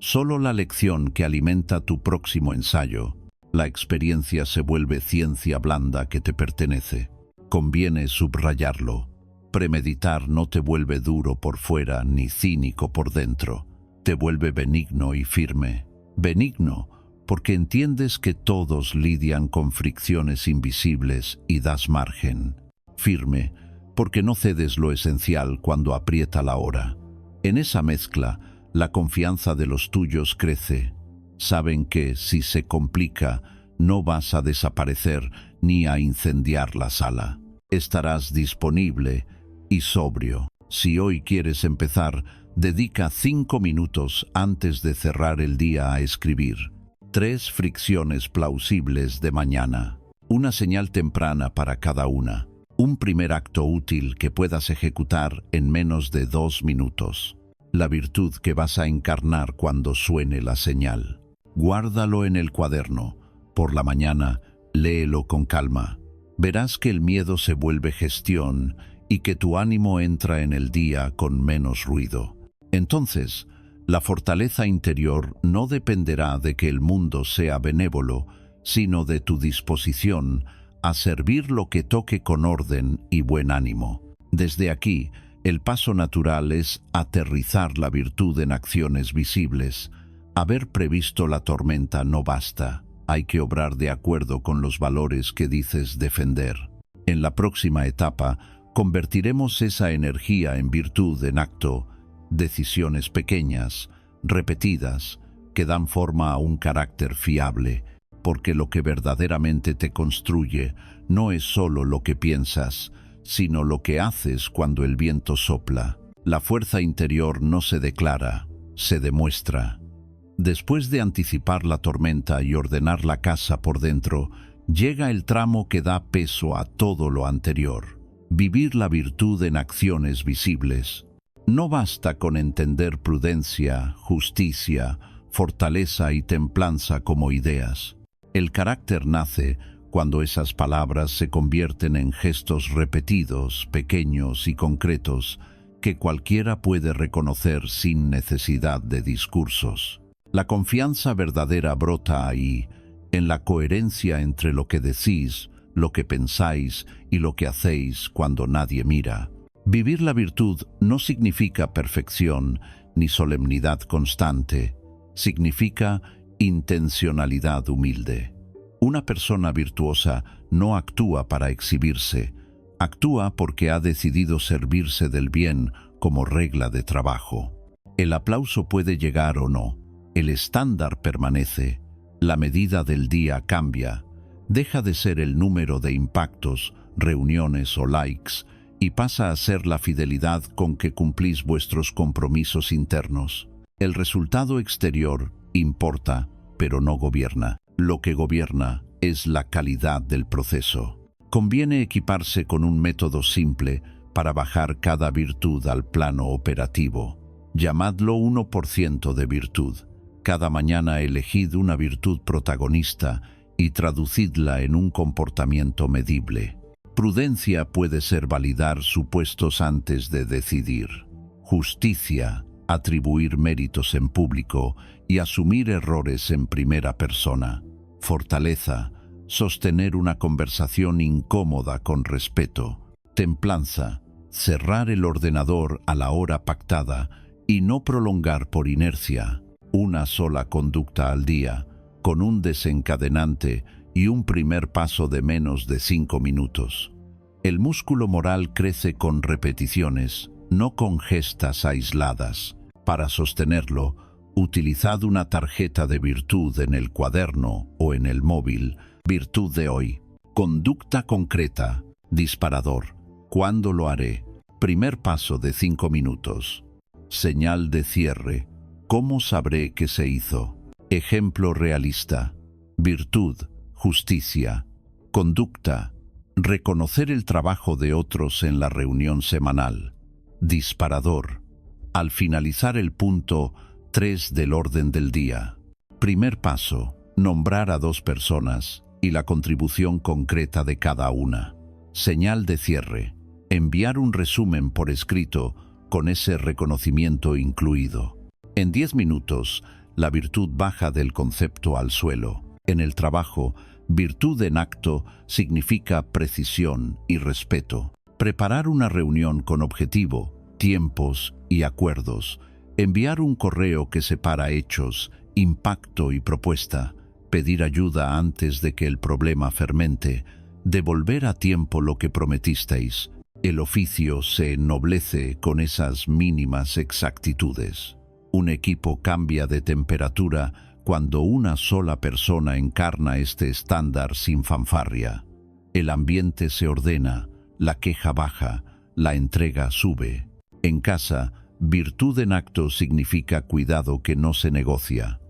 Solo la lección que alimenta tu próximo ensayo. La experiencia se vuelve ciencia blanda que te pertenece. Conviene subrayarlo. Premeditar no te vuelve duro por fuera ni cínico por dentro. Te vuelve benigno y firme. Benigno porque entiendes que todos lidian con fricciones invisibles y das margen. Firme porque no cedes lo esencial cuando aprieta la hora. En esa mezcla, la confianza de los tuyos crece. Saben que, si se complica, no vas a desaparecer ni a incendiar la sala. Estarás disponible y sobrio. Si hoy quieres empezar, dedica 5 minutos antes de cerrar el día a escribir. 3 fricciones plausibles de mañana. Una señal temprana para cada una. Un primer acto útil que puedas ejecutar en menos de 2 minutos. La virtud que vas a encarnar cuando suene la señal. Guárdalo en el cuaderno. Por la mañana, léelo con calma. Verás que el miedo se vuelve gestión y que tu ánimo entra en el día con menos ruido. Entonces, la fortaleza interior no dependerá de que el mundo sea benévolo, sino de tu disposición a servir lo que toque con orden y buen ánimo. Desde aquí, el paso natural es aterrizar la virtud en acciones visibles. Haber previsto la tormenta no basta. Hay que obrar de acuerdo con los valores que dices defender. En la próxima etapa, convertiremos esa energía en virtud en acto, decisiones pequeñas, repetidas, que dan forma a un carácter fiable, porque lo que verdaderamente te construye no es solo lo que piensas, sino lo que haces cuando el viento sopla. La fuerza interior no se declara, se demuestra. Después de anticipar la tormenta y ordenar la casa por dentro, llega el tramo que da peso a todo lo anterior. Vivir la virtud en acciones visibles. No basta con entender prudencia, justicia, fortaleza y templanza como ideas. El carácter nace cuando esas palabras se convierten en gestos repetidos, pequeños y concretos, que cualquiera puede reconocer sin necesidad de discursos. La confianza verdadera brota ahí, en la coherencia entre lo que decís, lo que pensáis y lo que hacéis cuando nadie mira. Vivir la virtud no significa perfección ni solemnidad constante, significa intencionalidad humilde. Una persona virtuosa no actúa para exhibirse, actúa porque ha decidido servirse del bien como regla de trabajo. El aplauso puede llegar o no, el estándar permanece, la medida del día cambia, deja de ser el número de impactos, reuniones o likes y pasa a ser la fidelidad con que cumplís vuestros compromisos internos. El resultado exterior importa, pero no gobierna. Lo que gobierna es la calidad del proceso. Conviene equiparse con un método simple para bajar cada virtud al plano operativo. Llamadlo 1% de virtud. Cada mañana elegid una virtud protagonista y traducidla en un comportamiento medible. Prudencia puede ser validar supuestos antes de decidir. Justicia, atribuir méritos en público y asumir errores en primera persona. Fortaleza, sostener una conversación incómoda con respeto. Templanza, cerrar el ordenador a la hora pactada y no prolongar por inercia. Una sola conducta al día, con un desencadenante y un primer paso de menos de 5 minutos. El músculo moral crece con repeticiones, no con gestas aisladas. Para sostenerlo, utilizad una tarjeta de virtud en el cuaderno o en el móvil. Virtud de hoy. Conducta concreta. Disparador. ¿Cuándo lo haré? Primer paso de 5 minutos. Señal de cierre. ¿Cómo sabré que se hizo? Ejemplo realista. Virtud. Justicia. Conducta. Reconocer el trabajo de otros en la reunión semanal. Disparador. Al finalizar el punto 3 del orden del día. Primer paso. Nombrar a 2 personas y la contribución concreta de cada una. Señal de cierre. Enviar un resumen por escrito con ese reconocimiento incluido. En 10 minutos, la virtud baja del concepto al suelo. En el trabajo, virtud en acto significa precisión y respeto. Preparar una reunión con objetivo, tiempos y acuerdos. Enviar un correo que separa hechos, impacto y propuesta. Pedir ayuda antes de que el problema fermente. Devolver a tiempo lo que prometisteis. El oficio se ennoblece con esas mínimas exactitudes. Un equipo cambia de temperatura cuando una sola persona encarna este estándar sin fanfarria. El ambiente se ordena, la queja baja, la entrega sube. En casa, virtud en acto significa cuidado que no se negocia.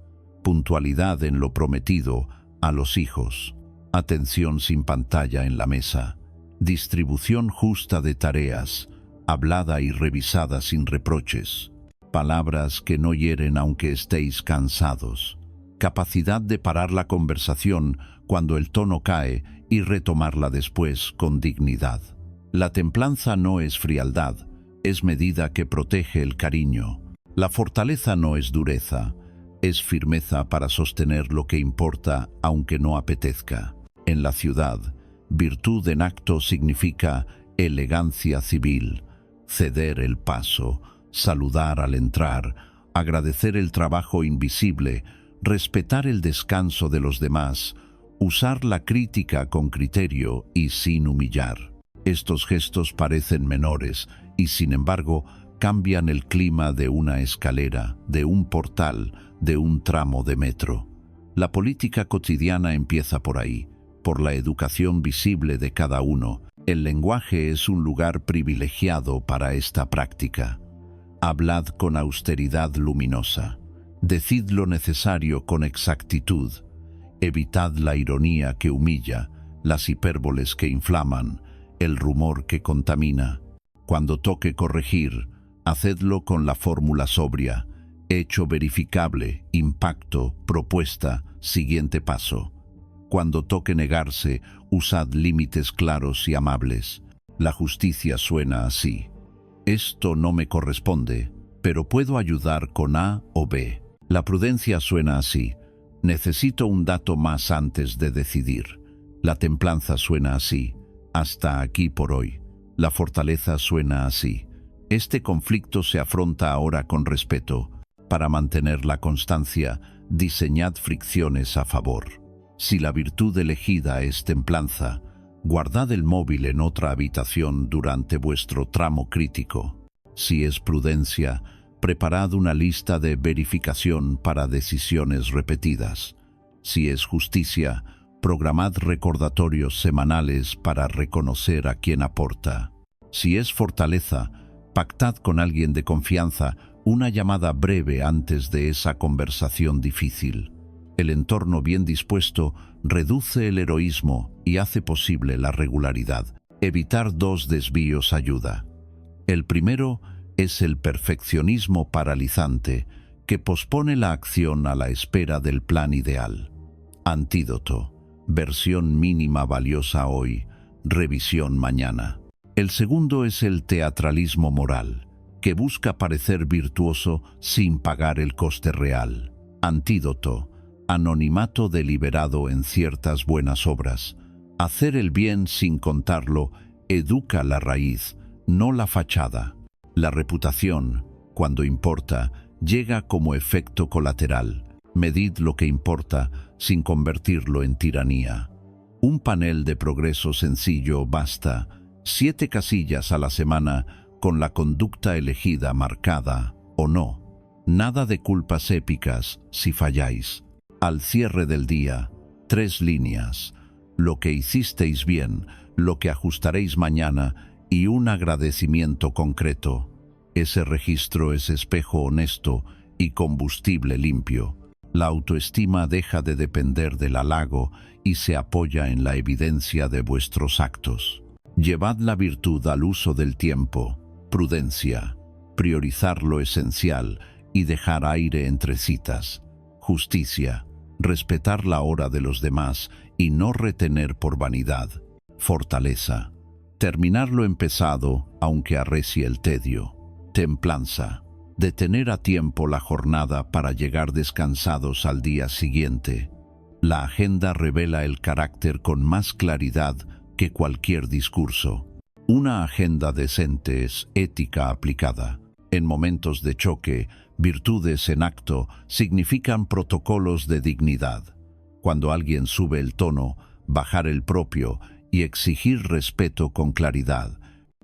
Puntualidad en lo prometido a los hijos. Atención sin pantalla en la mesa. Distribución justa de tareas, hablada y revisada sin reproches. Palabras que no hieren aunque estéis cansados. Capacidad de parar la conversación cuando el tono cae y retomarla después con dignidad. La templanza no es frialdad, es medida que protege el cariño. La fortaleza no es dureza, es firmeza para sostener lo que importa aunque no apetezca. En la ciudad, virtud en acto significa elegancia civil, ceder el paso, saludar al entrar, agradecer el trabajo invisible, respetar el descanso de los demás, usar la crítica con criterio y sin humillar. Estos gestos parecen menores y, sin embargo, cambian el clima de una escalera, de un portal, de un tramo de metro. La política cotidiana empieza por ahí, por la educación visible de cada uno. El lenguaje es un lugar privilegiado para esta práctica. Hablad con austeridad luminosa. Decid lo necesario con exactitud. Evitad la ironía que humilla, las hipérboles que inflaman, el rumor que contamina. Cuando toque corregir, hacedlo con la fórmula sobria: hecho verificable, impacto, propuesta, siguiente paso. Cuando toque negarse, usad límites claros y amables. La justicia suena así: esto no me corresponde, pero puedo ayudar con A o B. La prudencia suena así: necesito un dato más antes de decidir. La templanza suena así: hasta aquí por hoy. La fortaleza suena así: este conflicto se afronta ahora con respeto. Para mantener la constancia, diseñad fricciones a favor. Si la virtud elegida es templanza, guardad el móvil en otra habitación durante vuestro tramo crítico. Si es prudencia, preparad una lista de verificación para decisiones repetidas. Si es justicia, programad recordatorios semanales para reconocer a quien aporta. Si es fortaleza, pactad con alguien de confianza una llamada breve antes de esa conversación difícil. El entorno bien dispuesto reduce el heroísmo y hace posible la regularidad. Evitar dos desvíos ayuda. El primero es el perfeccionismo paralizante, que pospone la acción a la espera del plan ideal. Antídoto: versión mínima valiosa hoy, revisión mañana. El segundo es el teatralismo moral, que busca parecer virtuoso sin pagar el coste real. Antídoto: anonimato deliberado en ciertas buenas obras. Hacer el bien sin contarlo educa la raíz, no la fachada. La reputación, cuando importa, llega como efecto colateral. Medid lo que importa sin convertirlo en tiranía. Un panel de progreso sencillo basta: 7 casillas a la semana con la conducta elegida marcada o no. Nada de culpas épicas si falláis. Al cierre del día, 3 líneas: lo que hicisteis bien, lo que ajustaréis mañana y un agradecimiento concreto. Ese registro es espejo honesto y combustible limpio. La autoestima deja de depender del halago y se apoya en la evidencia de vuestros actos. Llevad la virtud al uso del tiempo. Prudencia: priorizar lo esencial y dejar aire entre citas. Justicia: respetar la hora de los demás y no retener por vanidad. Fortaleza: terminar lo empezado aunque arrecie el tedio. Templanza: detener a tiempo la jornada para llegar descansados al día siguiente. La agenda revela el carácter con más claridad que cualquier discurso. Una agenda decente es ética aplicada. En momentos de choque, virtudes en acto significan protocolos de dignidad. Cuando alguien sube el tono, bajar el propio y exigir respeto con claridad.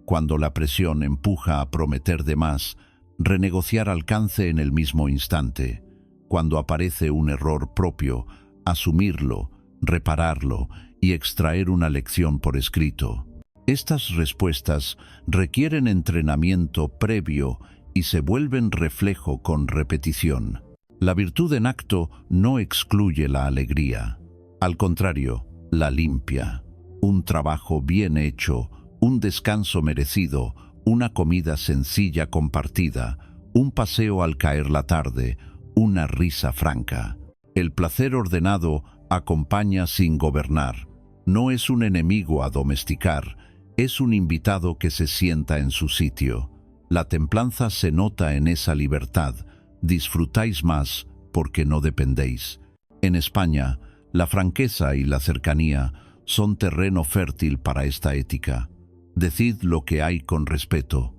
Cuando la presión empuja a prometer de más, renegociar alcance en el mismo instante. Cuando aparece un error propio, asumirlo, repararlo y extraer una lección por escrito. Estas respuestas requieren entrenamiento previo y se vuelven reflejo con repetición. La virtud en acto no excluye la alegría. Al contrario, la limpia. Un trabajo bien hecho, un descanso merecido, una comida sencilla compartida, un paseo al caer la tarde, una risa franca. El placer ordenado acompaña sin gobernar. No es un enemigo a domesticar, es un invitado que se sienta en su sitio. La templanza se nota en esa libertad. Disfrutáis más porque no dependéis. En España, la franqueza y la cercanía son terreno fértil para esta ética. Decid lo que hay con respeto.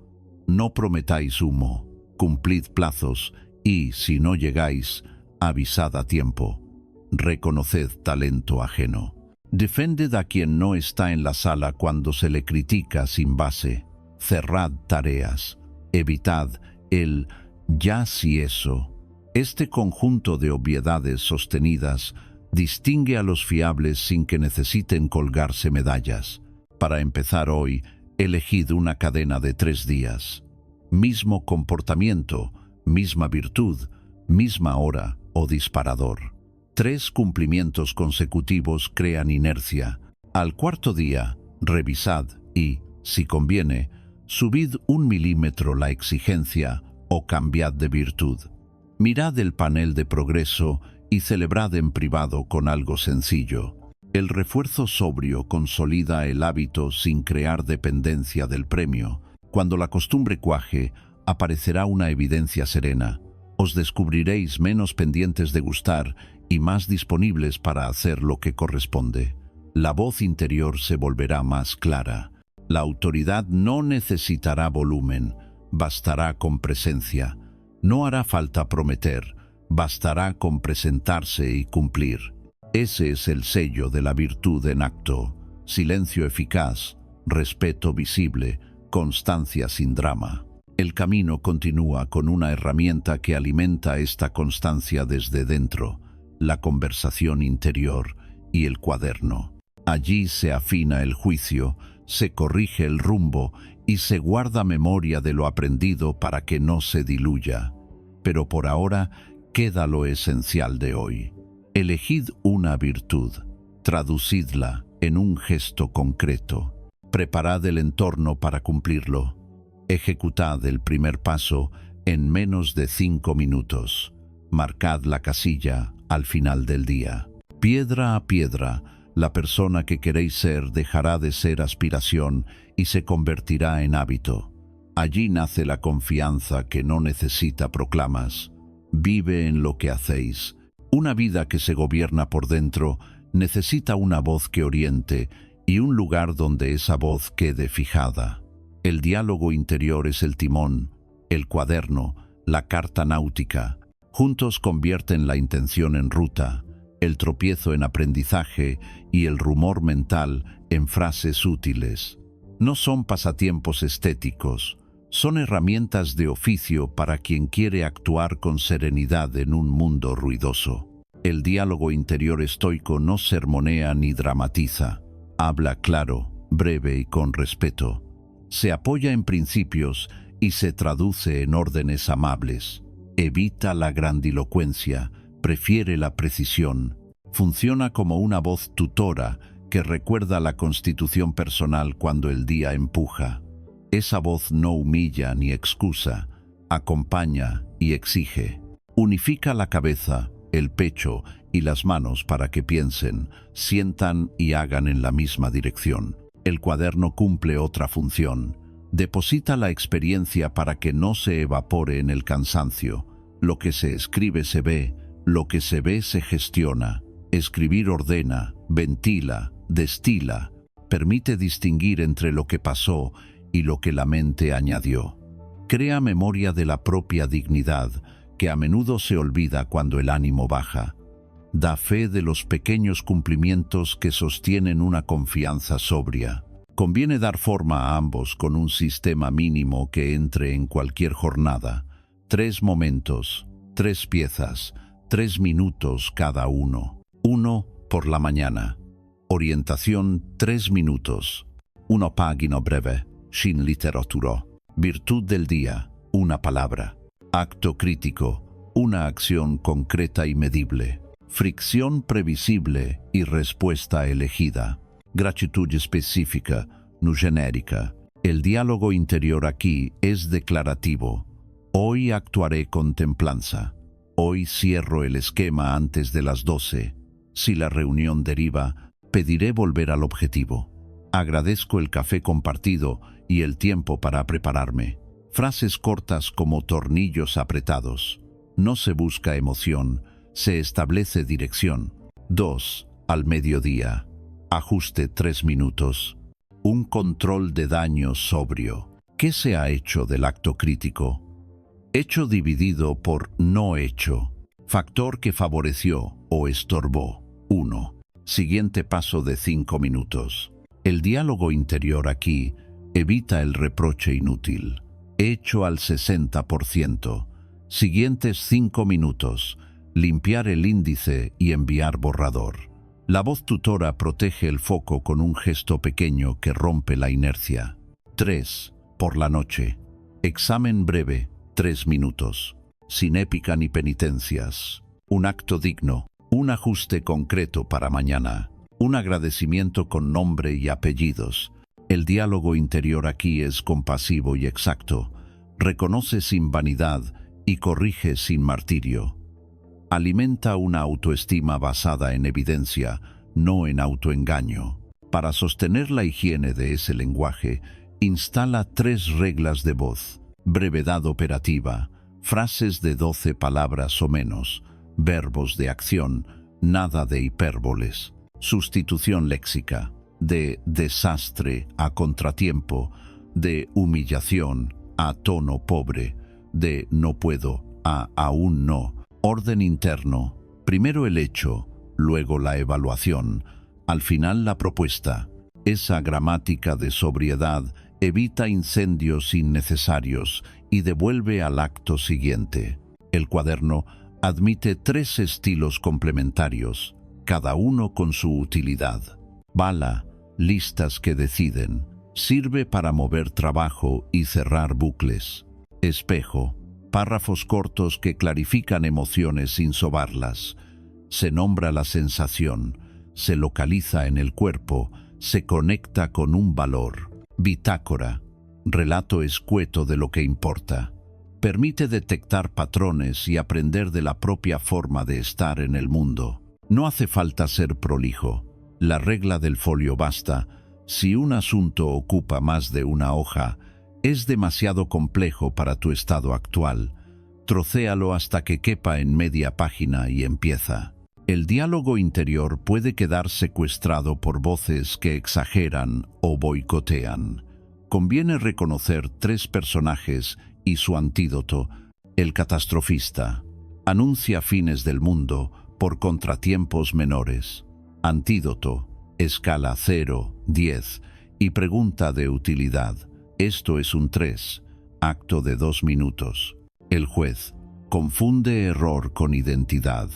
No prometáis humo. Cumplid plazos y, si no llegáis, avisad a tiempo. Reconoced talento ajeno. Defended a quien no está en la sala cuando se le critica sin base. Cerrad tareas. Evitad el «ya si eso». Este conjunto de obviedades sostenidas distingue a los fiables sin que necesiten colgarse medallas. Para empezar hoy, elegid una cadena de 3 días. Mismo comportamiento, misma virtud, misma hora o disparador. 3 cumplimientos consecutivos crean inercia. Al cuarto día, revisad y, si conviene, subid 1 milímetro la exigencia o cambiad de virtud. Mirad el panel de progreso y celebrad en privado con algo sencillo. El refuerzo sobrio consolida el hábito sin crear dependencia del premio. Cuando la costumbre cuaje, aparecerá una evidencia serena. Os descubriréis menos pendientes de gustar y más disponibles para hacer lo que corresponde. La voz interior se volverá más clara. La autoridad no necesitará volumen, bastará con presencia. No hará falta prometer, bastará con presentarse y cumplir. Ese es el sello de la virtud en acto: silencio eficaz, respeto visible, constancia sin drama. El camino continúa con una herramienta que alimenta esta constancia desde dentro: la conversación interior y el cuaderno. Allí se afina el juicio, se corrige el rumbo y se guarda memoria de lo aprendido para que no se diluya. Pero por ahora queda lo esencial de hoy. Elegid una virtud, traducidla en un gesto concreto. Preparad el entorno para cumplirlo. Ejecutad el primer paso en menos de 5 minutos. Marcad la casilla al final del día. Piedra a piedra, la persona que queréis ser dejará de ser aspiración y se convertirá en hábito. Allí nace la confianza que no necesita proclamas. Vive en lo que hacéis. Una vida que se gobierna por dentro necesita una voz que oriente y un lugar donde esa voz quede fijada. El diálogo interior es el timón, el cuaderno, la carta náutica. Juntos convierten la intención en ruta, el tropiezo en aprendizaje y el rumor mental en frases útiles. No son pasatiempos estéticos, son herramientas de oficio para quien quiere actuar con serenidad en un mundo ruidoso. El diálogo interior estoico no sermonea ni dramatiza. Habla claro, breve y con respeto. Se apoya en principios y se traduce en órdenes amables. Evita la grandilocuencia, prefiere la precisión. Funciona como una voz tutora que recuerda la constitución personal cuando el día empuja. Esa voz no humilla ni excusa, acompaña y exige. Unifica la cabeza, el pecho y las manos para que piensen, sientan y hagan en la misma dirección. El cuaderno cumple otra función. Deposita la experiencia para que no se evapore en el cansancio. Lo que se escribe se ve, lo que se ve se gestiona. Escribir ordena, ventila, destila, permite distinguir entre lo que pasó y lo que la mente añadió. Crea memoria de la propia dignidad, que a menudo se olvida cuando el ánimo baja. Da fe de los pequeños cumplimientos que sostienen una confianza sobria. Conviene dar forma a ambos con un sistema mínimo que entre en cualquier jornada. 3 momentos, 3 piezas, 3 minutos cada uno. 1 por la mañana. Orientación 3 minutos. 1 pagina breve, sin literatura. Virtud del día, 1 palabra. Acto crítico, 1 acción concreta y medible. Fricción previsible y respuesta elegida. Gratitud específica, no genérica. El diálogo interior aquí es declarativo. Hoy actuaré con templanza. Hoy cierro el esquema antes de las 12. Si la reunión deriva, pediré volver al objetivo. Agradezco el café compartido y el tiempo para prepararme. Frases cortas como tornillos apretados. No se busca emoción, se establece dirección. 2. Al mediodía. Ajuste 3 minutos. Un control de daño sobrio. ¿Qué se ha hecho del acto crítico? Hecho dividido por no hecho. Factor que favoreció o estorbó. 1. Siguiente paso de 5 minutos. El diálogo interior aquí evita el reproche inútil. Hecho al 60%. Siguientes 5 minutos. Limpiar el índice y enviar borrador. La voz tutora protege el foco con un gesto pequeño que rompe la inercia. 3. Por la noche. Examen breve, 3 minutos. sin épica ni penitencias. Un acto digno, un ajuste concreto para mañana, un agradecimiento con nombre y apellidos. El diálogo interior aquí es compasivo y exacto, reconoce sin vanidad y corrige sin martirio. Alimenta una autoestima basada en evidencia, no en autoengaño. Para sostener la higiene de ese lenguaje, instala 3 reglas de voz: brevedad operativa, frases de 12 palabras o menos, verbos de acción, nada de hipérboles, sustitución léxica, de desastre a contratiempo, de humillación a tono pobre, de no puedo a aún no, orden interno, primero el hecho, luego la evaluación, al final la propuesta. Esa gramática de sobriedad evita incendios innecesarios y devuelve al acto siguiente. El cuaderno admite 3 estilos complementarios, cada uno con su utilidad. Bala, listas que deciden, sirve para mover trabajo y cerrar bucles. Espejo, párrafos cortos que clarifican emociones sin sobarlas. Se nombra la sensación, se localiza en el cuerpo, se conecta con un valor. Bitácora, relato escueto de lo que importa. Permite detectar patrones y aprender de la propia forma de estar en el mundo. No hace falta ser prolijo. La regla del folio basta. Si un asunto ocupa más de una hoja, es demasiado complejo para tu estado actual. Trocéalo hasta que quepa en media página y empieza. El diálogo interior puede quedar secuestrado por voces que exageran o boicotean. Conviene reconocer 3 personajes y su antídoto: el catastrofista. Anuncia fines del mundo por contratiempos menores. Antídoto: escala 0, 10 y pregunta de utilidad. Esto es un 3, acto de 2 minutos. El juez: confunde error con identidad.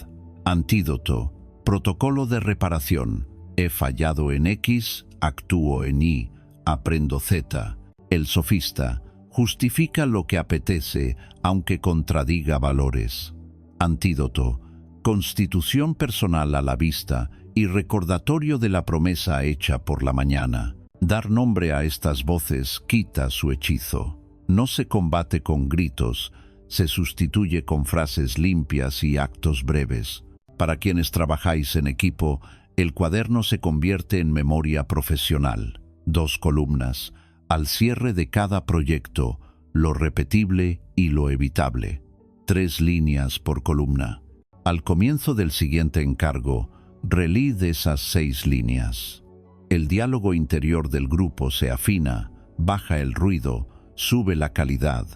Antídoto: protocolo de reparación. He fallado en X, actúo en Y, aprendo Z. El sofista: justifica lo que apetece, aunque contradiga valores. Antídoto: constitución personal a la vista y recordatorio de la promesa hecha por la mañana. Dar nombre a estas voces quita su hechizo. No se combate con gritos, se sustituye con frases limpias y actos breves. Para quienes trabajáis en equipo, el cuaderno se convierte en memoria profesional. 2 columnas. Al cierre de cada proyecto, lo repetible y lo evitable. 3 líneas por columna. Al comienzo del siguiente encargo, relí de esas 6 líneas. El diálogo interior del grupo se afina, baja el ruido, sube la calidad.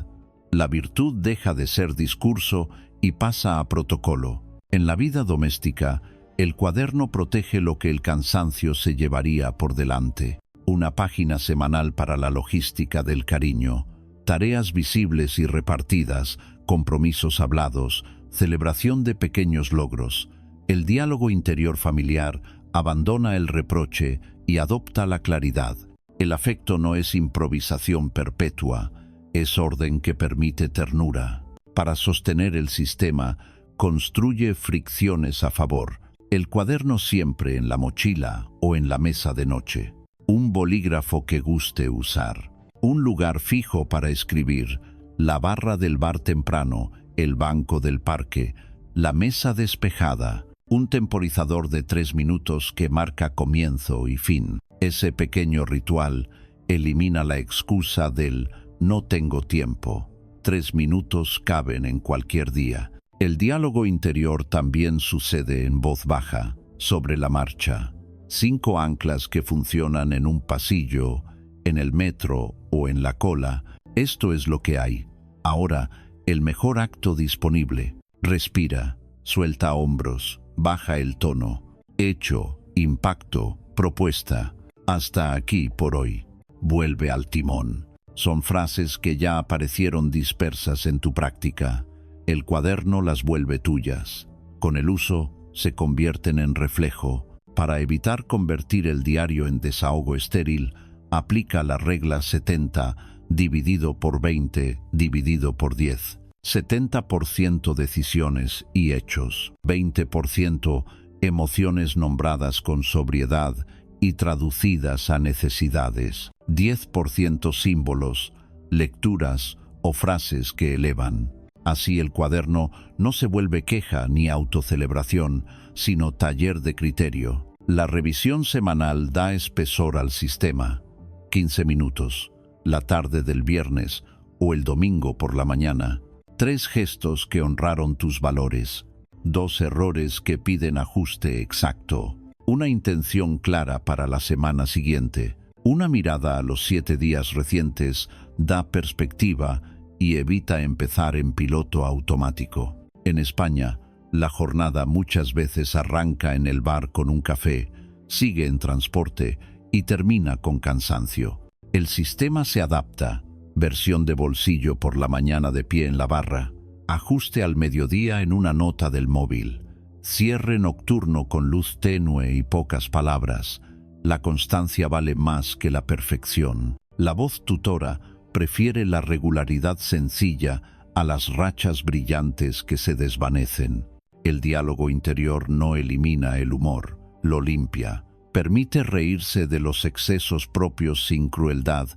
La virtud deja de ser discurso y pasa a protocolo. En la vida doméstica, el cuaderno protege lo que el cansancio se llevaría por delante. Una página semanal para la logística del cariño, tareas visibles y repartidas, compromisos hablados, celebración de pequeños logros. El diálogo interior familiar abandona el reproche y adopta la claridad. El afecto no es improvisación perpetua, es orden que permite ternura. Para sostener el sistema, construye fricciones a favor. El cuaderno siempre en la mochila o en la mesa de noche. Un bolígrafo que guste usar. Un lugar fijo para escribir. La barra del bar temprano, el banco del parque, la mesa despejada. Un temporizador de 3 minutos que marca comienzo y fin. Ese pequeño ritual elimina la excusa del no tengo tiempo. 3 minutos caben en cualquier día. El diálogo interior también sucede en voz baja, sobre la marcha. 5 anclas que funcionan en un pasillo, en el metro o en la cola. Esto es lo que hay. Ahora, el mejor acto disponible. Respira, suelta hombros, baja el tono. Hecho, impacto, propuesta. Hasta aquí por hoy. Vuelve al timón. Son frases que ya aparecieron dispersas en tu práctica. El cuaderno las vuelve tuyas. Con el uso, se convierten en reflejo. Para evitar convertir el diario en desahogo estéril, aplica la regla 70, dividido por 20, dividido por 10. 70% decisiones y hechos, 20% emociones nombradas con sobriedad y traducidas a necesidades, 10% símbolos, lecturas o frases que elevan. Así el cuaderno no se vuelve queja ni autocelebración, sino taller de criterio. La revisión semanal da espesor al sistema. 15 minutos, la tarde del viernes o el domingo por la mañana. 3 gestos que honraron tus valores. 2 errores que piden ajuste exacto. Una intención clara para la semana siguiente. Una mirada a los 7 días recientes da perspectiva y evita empezar en piloto automático. En España, la jornada muchas veces arranca en el bar con un café, sigue en transporte y termina con cansancio. El sistema se adapta. Versión de bolsillo por la mañana de pie en la barra. Ajuste al mediodía en una nota del móvil. Cierre nocturno con luz tenue y pocas palabras. La constancia vale más que la perfección. La voz tutora prefiere la regularidad sencilla a las rachas brillantes que se desvanecen. El diálogo interior no elimina el humor, lo limpia. Permite reírse de los excesos propios sin crueldad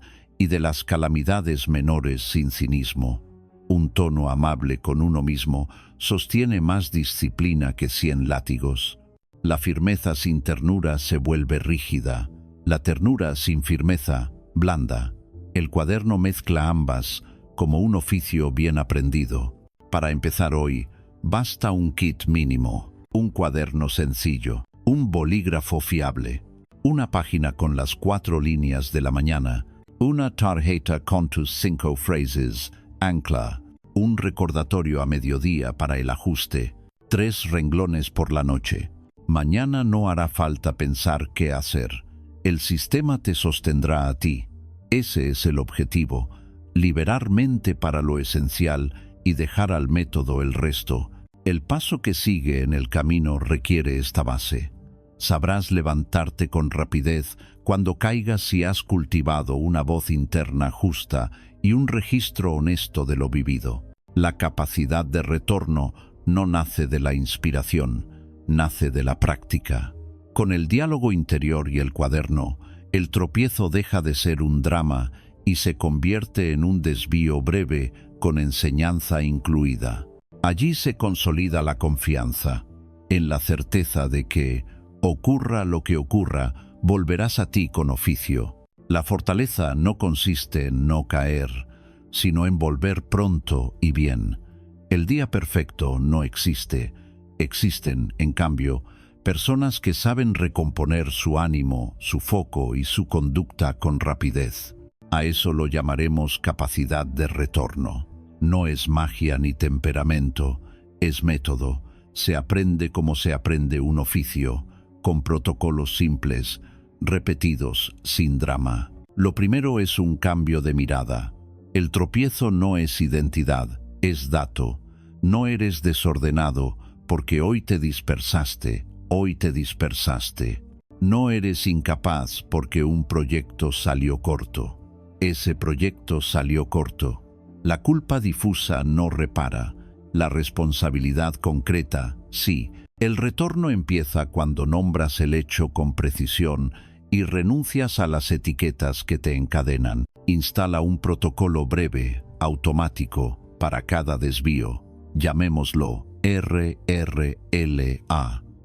y de las calamidades menores sin cinismo. Un tono amable con uno mismo sostiene más disciplina que 100 látigos. La firmeza sin ternura se vuelve rígida, la ternura sin firmeza, blanda. El cuaderno mezcla ambas como un oficio bien aprendido. Para empezar hoy, basta un kit mínimo, un cuaderno sencillo, un bolígrafo fiable, una página con las 4 líneas de la mañana, una tarjeta con tus 5 frases, ancla, un recordatorio a mediodía para el ajuste, 3 renglones por la noche. Mañana no hará falta pensar qué hacer. El sistema te sostendrá a ti. Ese es el objetivo, liberar mente para lo esencial y dejar al método el resto. El paso que sigue en el camino requiere esta base. Sabrás levantarte con rapidez cuando caigas si has cultivado una voz interna justa y un registro honesto de lo vivido. La capacidad de retorno no nace de la inspiración, nace de la práctica. Con el diálogo interior y el cuaderno, el tropiezo deja de ser un drama y se convierte en un desvío breve con enseñanza incluida. Allí se consolida la confianza, en la certeza de que, ocurra lo que ocurra, volverás a ti con oficio. La fortaleza no consiste en no caer, sino en volver pronto y bien. El día perfecto no existe. Existen, en cambio, personas que saben recomponer su ánimo, su foco y su conducta con rapidez. A eso lo llamaremos capacidad de retorno. No es magia ni temperamento, es método. Se aprende como se aprende un oficio, con protocolos simples, repetidos, sin drama. Lo primero es un cambio de mirada. El tropiezo no es identidad, es dato. No eres desordenado porque hoy te dispersaste. No eres incapaz porque un proyecto salió corto. Ese proyecto salió corto. La culpa difusa no repara. La responsabilidad concreta, sí. El retorno empieza cuando nombras el hecho con precisión y renuncias a las etiquetas que te encadenan. Instala un protocolo breve, automático, para cada desvío. Llamémoslo RRLA.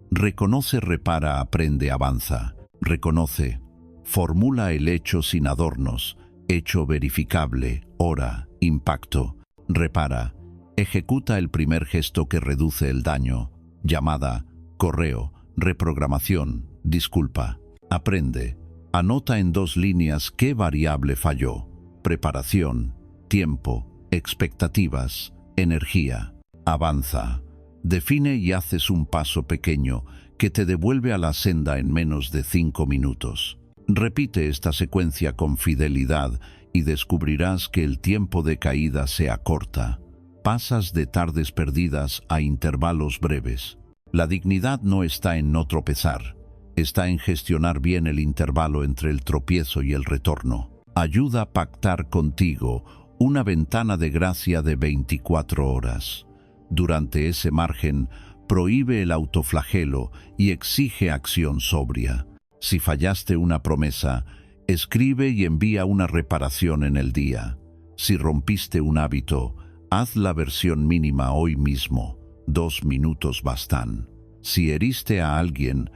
Reconoce, repara, aprende, avanza. Reconoce. Formula el hecho sin adornos. Hecho verificable. Hora. Impacto. Repara. Ejecuta el primer gesto que reduce el daño. Llamada. Correo. Reprogramación. Disculpa. Aprende. Anota en 2 líneas qué variable falló. Preparación. Tiempo. Expectativas. Energía. Avanza. Define y haces un paso pequeño que te devuelve a la senda en menos de 5 minutos. Repite esta secuencia con fidelidad y descubrirás que el tiempo de caída se acorta. Pasas de tardes perdidas a intervalos breves. La dignidad no está en no tropezar, está en gestionar bien el intervalo entre el tropiezo y el retorno. Ayuda a pactar contigo una ventana de gracia de 24 horas. Durante ese margen, prohíbe el autoflagelo y exige acción sobria. Si fallaste una promesa, escribe y envía una reparación en el día. Si rompiste un hábito, haz la versión mínima hoy mismo. 2 minutos bastan. Si heriste a alguien,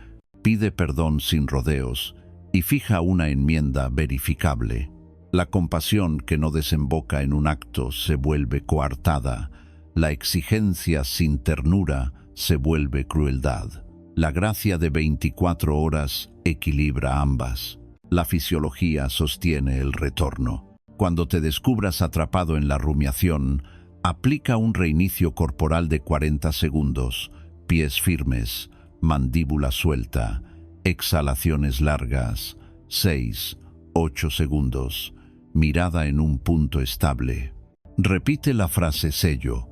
pide perdón sin rodeos y fija una enmienda verificable. La compasión que no desemboca en un acto se vuelve coartada. La exigencia sin ternura se vuelve crueldad. La gracia de 24 horas equilibra ambas. La fisiología sostiene el retorno. Cuando te descubras atrapado en la rumiación, aplica un reinicio corporal de 40 segundos, pies firmes, mandíbula suelta, exhalaciones largas, 6, 8 segundos, mirada en un punto estable. Repite la frase sello.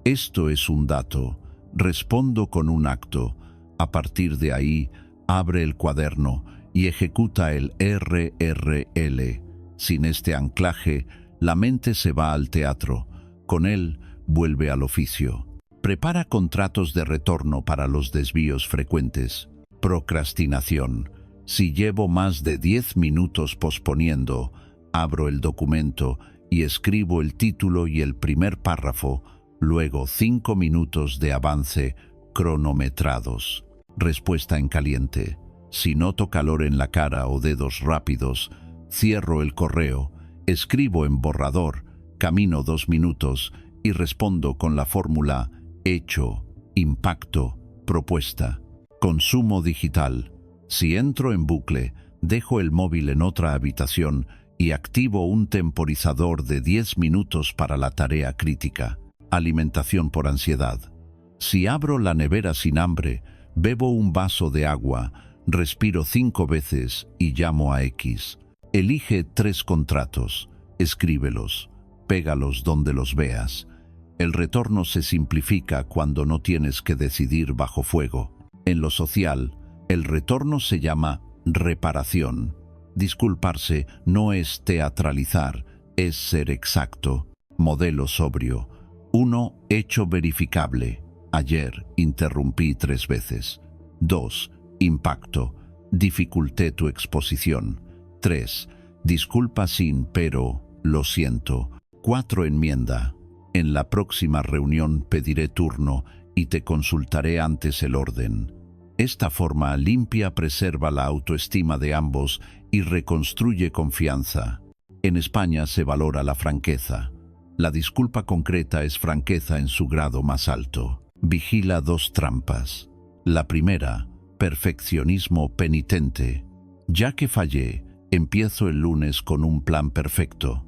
Esto es un dato, respondo con un acto. A partir de ahí, abre el cuaderno y ejecuta el RRL. Sin este anclaje, la mente se va al teatro. Con él, vuelve al oficio. Prepara contratos de retorno para los desvíos frecuentes. Procrastinación. Si llevo más de 10 minutos posponiendo, abro el documento y escribo el título y el primer párrafo, luego 5 minutos de avance cronometrados. Respuesta en caliente. Si noto calor en la cara o dedos rápidos, cierro el correo, escribo en borrador, camino 2 minutos y respondo con la fórmula hecho, impacto, propuesta. Consumo digital. Si entro en bucle, dejo el móvil en otra habitación y activo un temporizador de 10 minutos para la tarea crítica. Alimentación por ansiedad. Si abro la nevera sin hambre, bebo un vaso de agua, respiro 5 veces y llamo a X. Elige 3 contratos, escríbelos, pégalos donde los veas. El retorno se simplifica cuando no tienes que decidir bajo fuego. En lo social, el retorno se llama reparación. Disculparse no es teatralizar, es ser exacto. Modelo sobrio. 1. Hecho verificable. Ayer interrumpí 3 veces. 2. Impacto. Dificulté tu exposición. 3. Disculpa sin pero, lo siento. 4. Enmienda. En la próxima reunión pediré turno y te consultaré antes el orden. Esta forma limpia preserva la autoestima de ambos y reconstruye confianza. En España se valora la franqueza. La disculpa concreta es franqueza en su grado más alto. Vigila 2 trampas. La primera, perfeccionismo penitente. Ya que fallé, empiezo el lunes con un plan perfecto.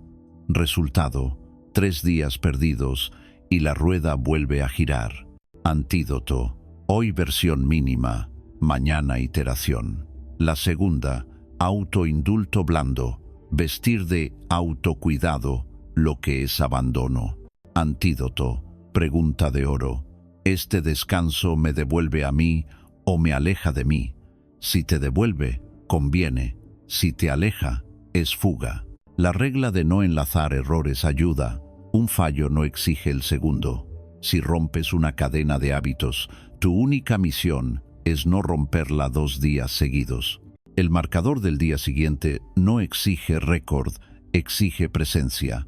Resultado, 3 días perdidos y la rueda vuelve a girar. Antídoto. Hoy versión mínima, mañana iteración. La segunda, autoindulto blando, vestir de autocuidado lo que es abandono. Antídoto, pregunta de oro. ¿Este descanso me devuelve a mí o me aleja de mí? Si te devuelve, conviene. Si te aleja, es fuga. La regla de no enlazar errores ayuda. Un fallo no exige el segundo. Si rompes una cadena de hábitos, tu única misión es no romperla 2 días seguidos. El marcador del día siguiente no exige récord, exige presencia.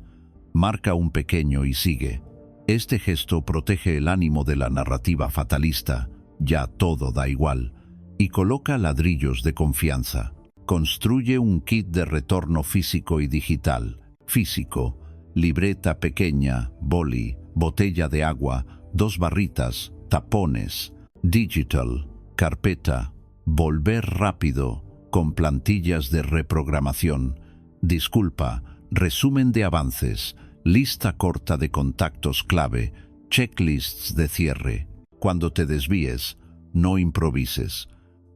Marca un pequeño y sigue. Este gesto protege el ánimo de la narrativa fatalista, ya todo da igual, y coloca ladrillos de confianza. Construye un kit de retorno físico y digital. Físico, libreta pequeña, boli, botella de agua, 2 barritas, tapones. Digital, carpeta, volver rápido, con plantillas de reprogramación. Disculpa, resumen de avances, lista corta de contactos clave, checklists de cierre. Cuando te desvíes, no improvises.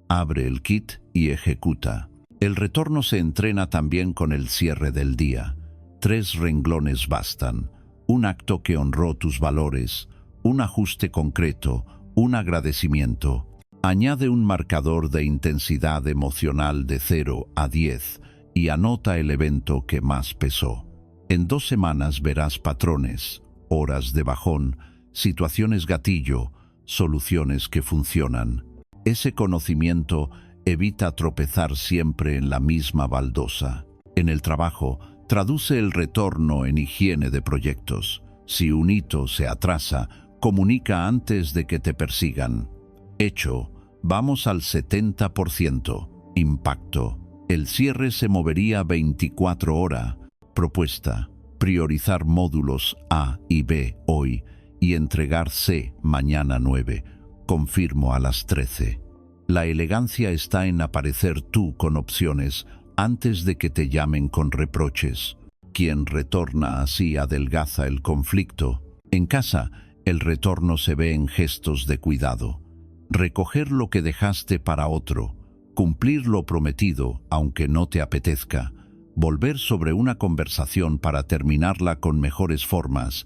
Abre el kit y ejecuta. El retorno se entrena también con el cierre del día. 3 renglones bastan. Un acto que honró tus valores, un ajuste concreto, un agradecimiento. Añade un marcador de intensidad emocional de 0 a 10 y anota el evento que más pesó. En 2 semanas verás patrones, horas de bajón, situaciones gatillo, soluciones que funcionan. Ese conocimiento evita tropezar siempre en la misma baldosa. En el trabajo, traduce el retorno en higiene de proyectos. Si un hito se atrasa, comunica antes de que te persigan. Hecho, vamos al 70%. Impacto. El cierre se movería 24 horas. Propuesta. Priorizar módulos A y B hoy y entregar C mañana 9. Confirmo a las 13. La elegancia está en aparecer tú con opciones antes de que te llamen con reproches. Quien retorna así adelgaza el conflicto. En casa, el retorno se ve en gestos de cuidado. Recoger lo que dejaste para otro, cumplir lo prometido aunque no te apetezca, volver sobre una conversación para terminarla con mejores formas,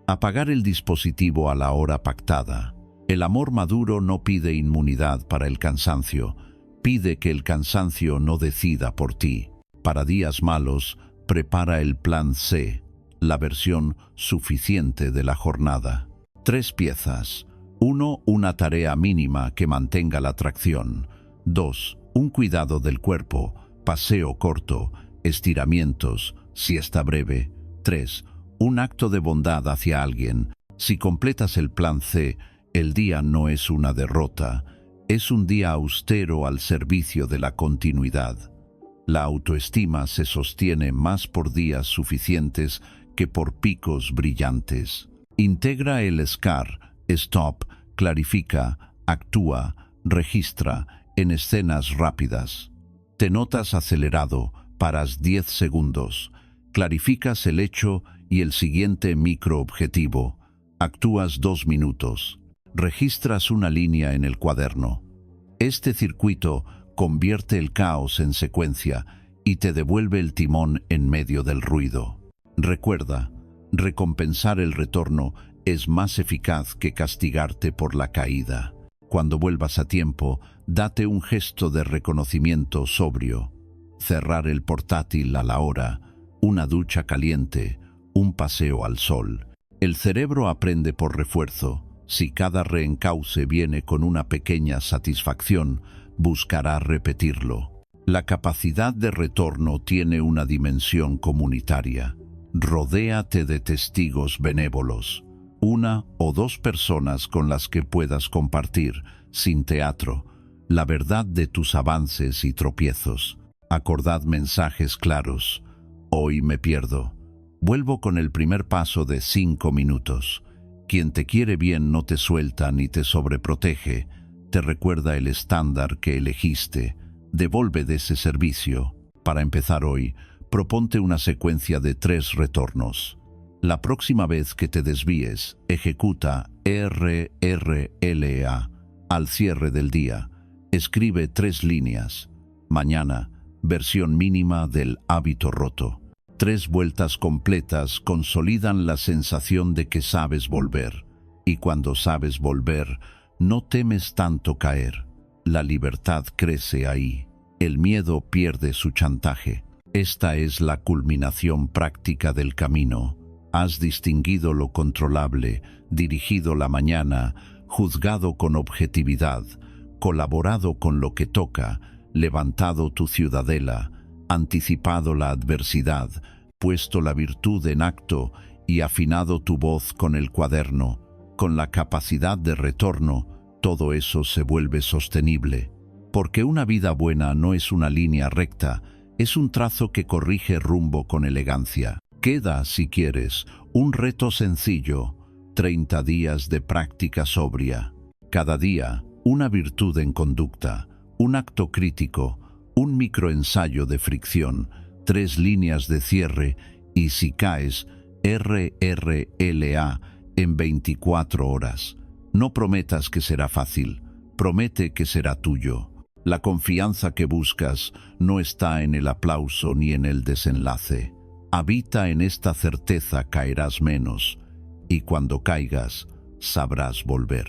apagar el dispositivo a la hora pactada. El amor maduro no pide inmunidad para el cansancio, pide que el cansancio no decida por ti. Para días malos, prepara el plan C, la versión suficiente de la jornada. 3 piezas. 1. Una tarea mínima que mantenga la atracción. 2. Un cuidado del cuerpo, paseo corto, estiramientos, siesta breve. 3. Un acto de bondad hacia alguien. Si completas el plan C, el día no es una derrota, es un día austero al servicio de la continuidad. La autoestima se sostiene más por días suficientes que por picos brillantes. Integra el SCAR, stop, clarifica, actúa, registra, en escenas rápidas. Te notas acelerado, paras 10 segundos, clarificas el hecho y el siguiente microobjetivo, actúas 2 minutos. Registras una línea en el cuaderno. Este circuito convierte el caos en secuencia y te devuelve el timón en medio del ruido. Recuerda, recompensar el retorno es más eficaz que castigarte por la caída. Cuando vuelvas a tiempo, date un gesto de reconocimiento sobrio. Cerrar el portátil a la hora, una ducha caliente, un paseo al sol. El cerebro aprende por refuerzo. Si cada reencauce viene con una pequeña satisfacción, buscará repetirlo. La capacidad de retorno tiene una dimensión comunitaria. Rodéate de testigos benévolos, 1 o 2 personas con las que puedas compartir, sin teatro, la verdad de tus avances y tropiezos. Acordad mensajes claros. Hoy me pierdo. Vuelvo con el primer paso de 5 minutos. Quien te quiere bien no te suelta ni te sobreprotege, te recuerda el estándar que elegiste, devuelve de ese servicio. Para empezar hoy, proponte una secuencia de 3 retornos. La próxima vez que te desvíes, ejecuta RRLA al cierre del día. Escribe 3 líneas. Mañana, versión mínima del hábito roto. 3 vueltas completas consolidan la sensación de que sabes volver. Y cuando sabes volver, no temes tanto caer. La libertad crece ahí. El miedo pierde su chantaje. Esta es la culminación práctica del camino. Has distinguido lo controlable, dirigido la mañana, juzgado con objetividad, colaborado con lo que toca, levantado tu ciudadela, anticipado la adversidad, puesto la virtud en acto y afinado tu voz con el cuaderno. Con la capacidad de retorno, todo eso se vuelve sostenible. Porque una vida buena no es una línea recta, es un trazo que corrige rumbo con elegancia. Queda, si quieres, un reto sencillo, 30 días de práctica sobria. Cada día, una virtud en conducta, un acto crítico, un microensayo de fricción, 3 líneas de cierre y si caes, RRLA en 24 horas. No prometas que será fácil, promete que será tuyo. La confianza que buscas no está en el aplauso ni en el desenlace. Habita en esta certeza, caerás menos, y cuando caigas, sabrás volver.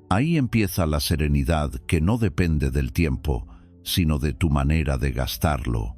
Ahí empieza la serenidad que no depende del tiempo, sino de tu manera de gastarlo.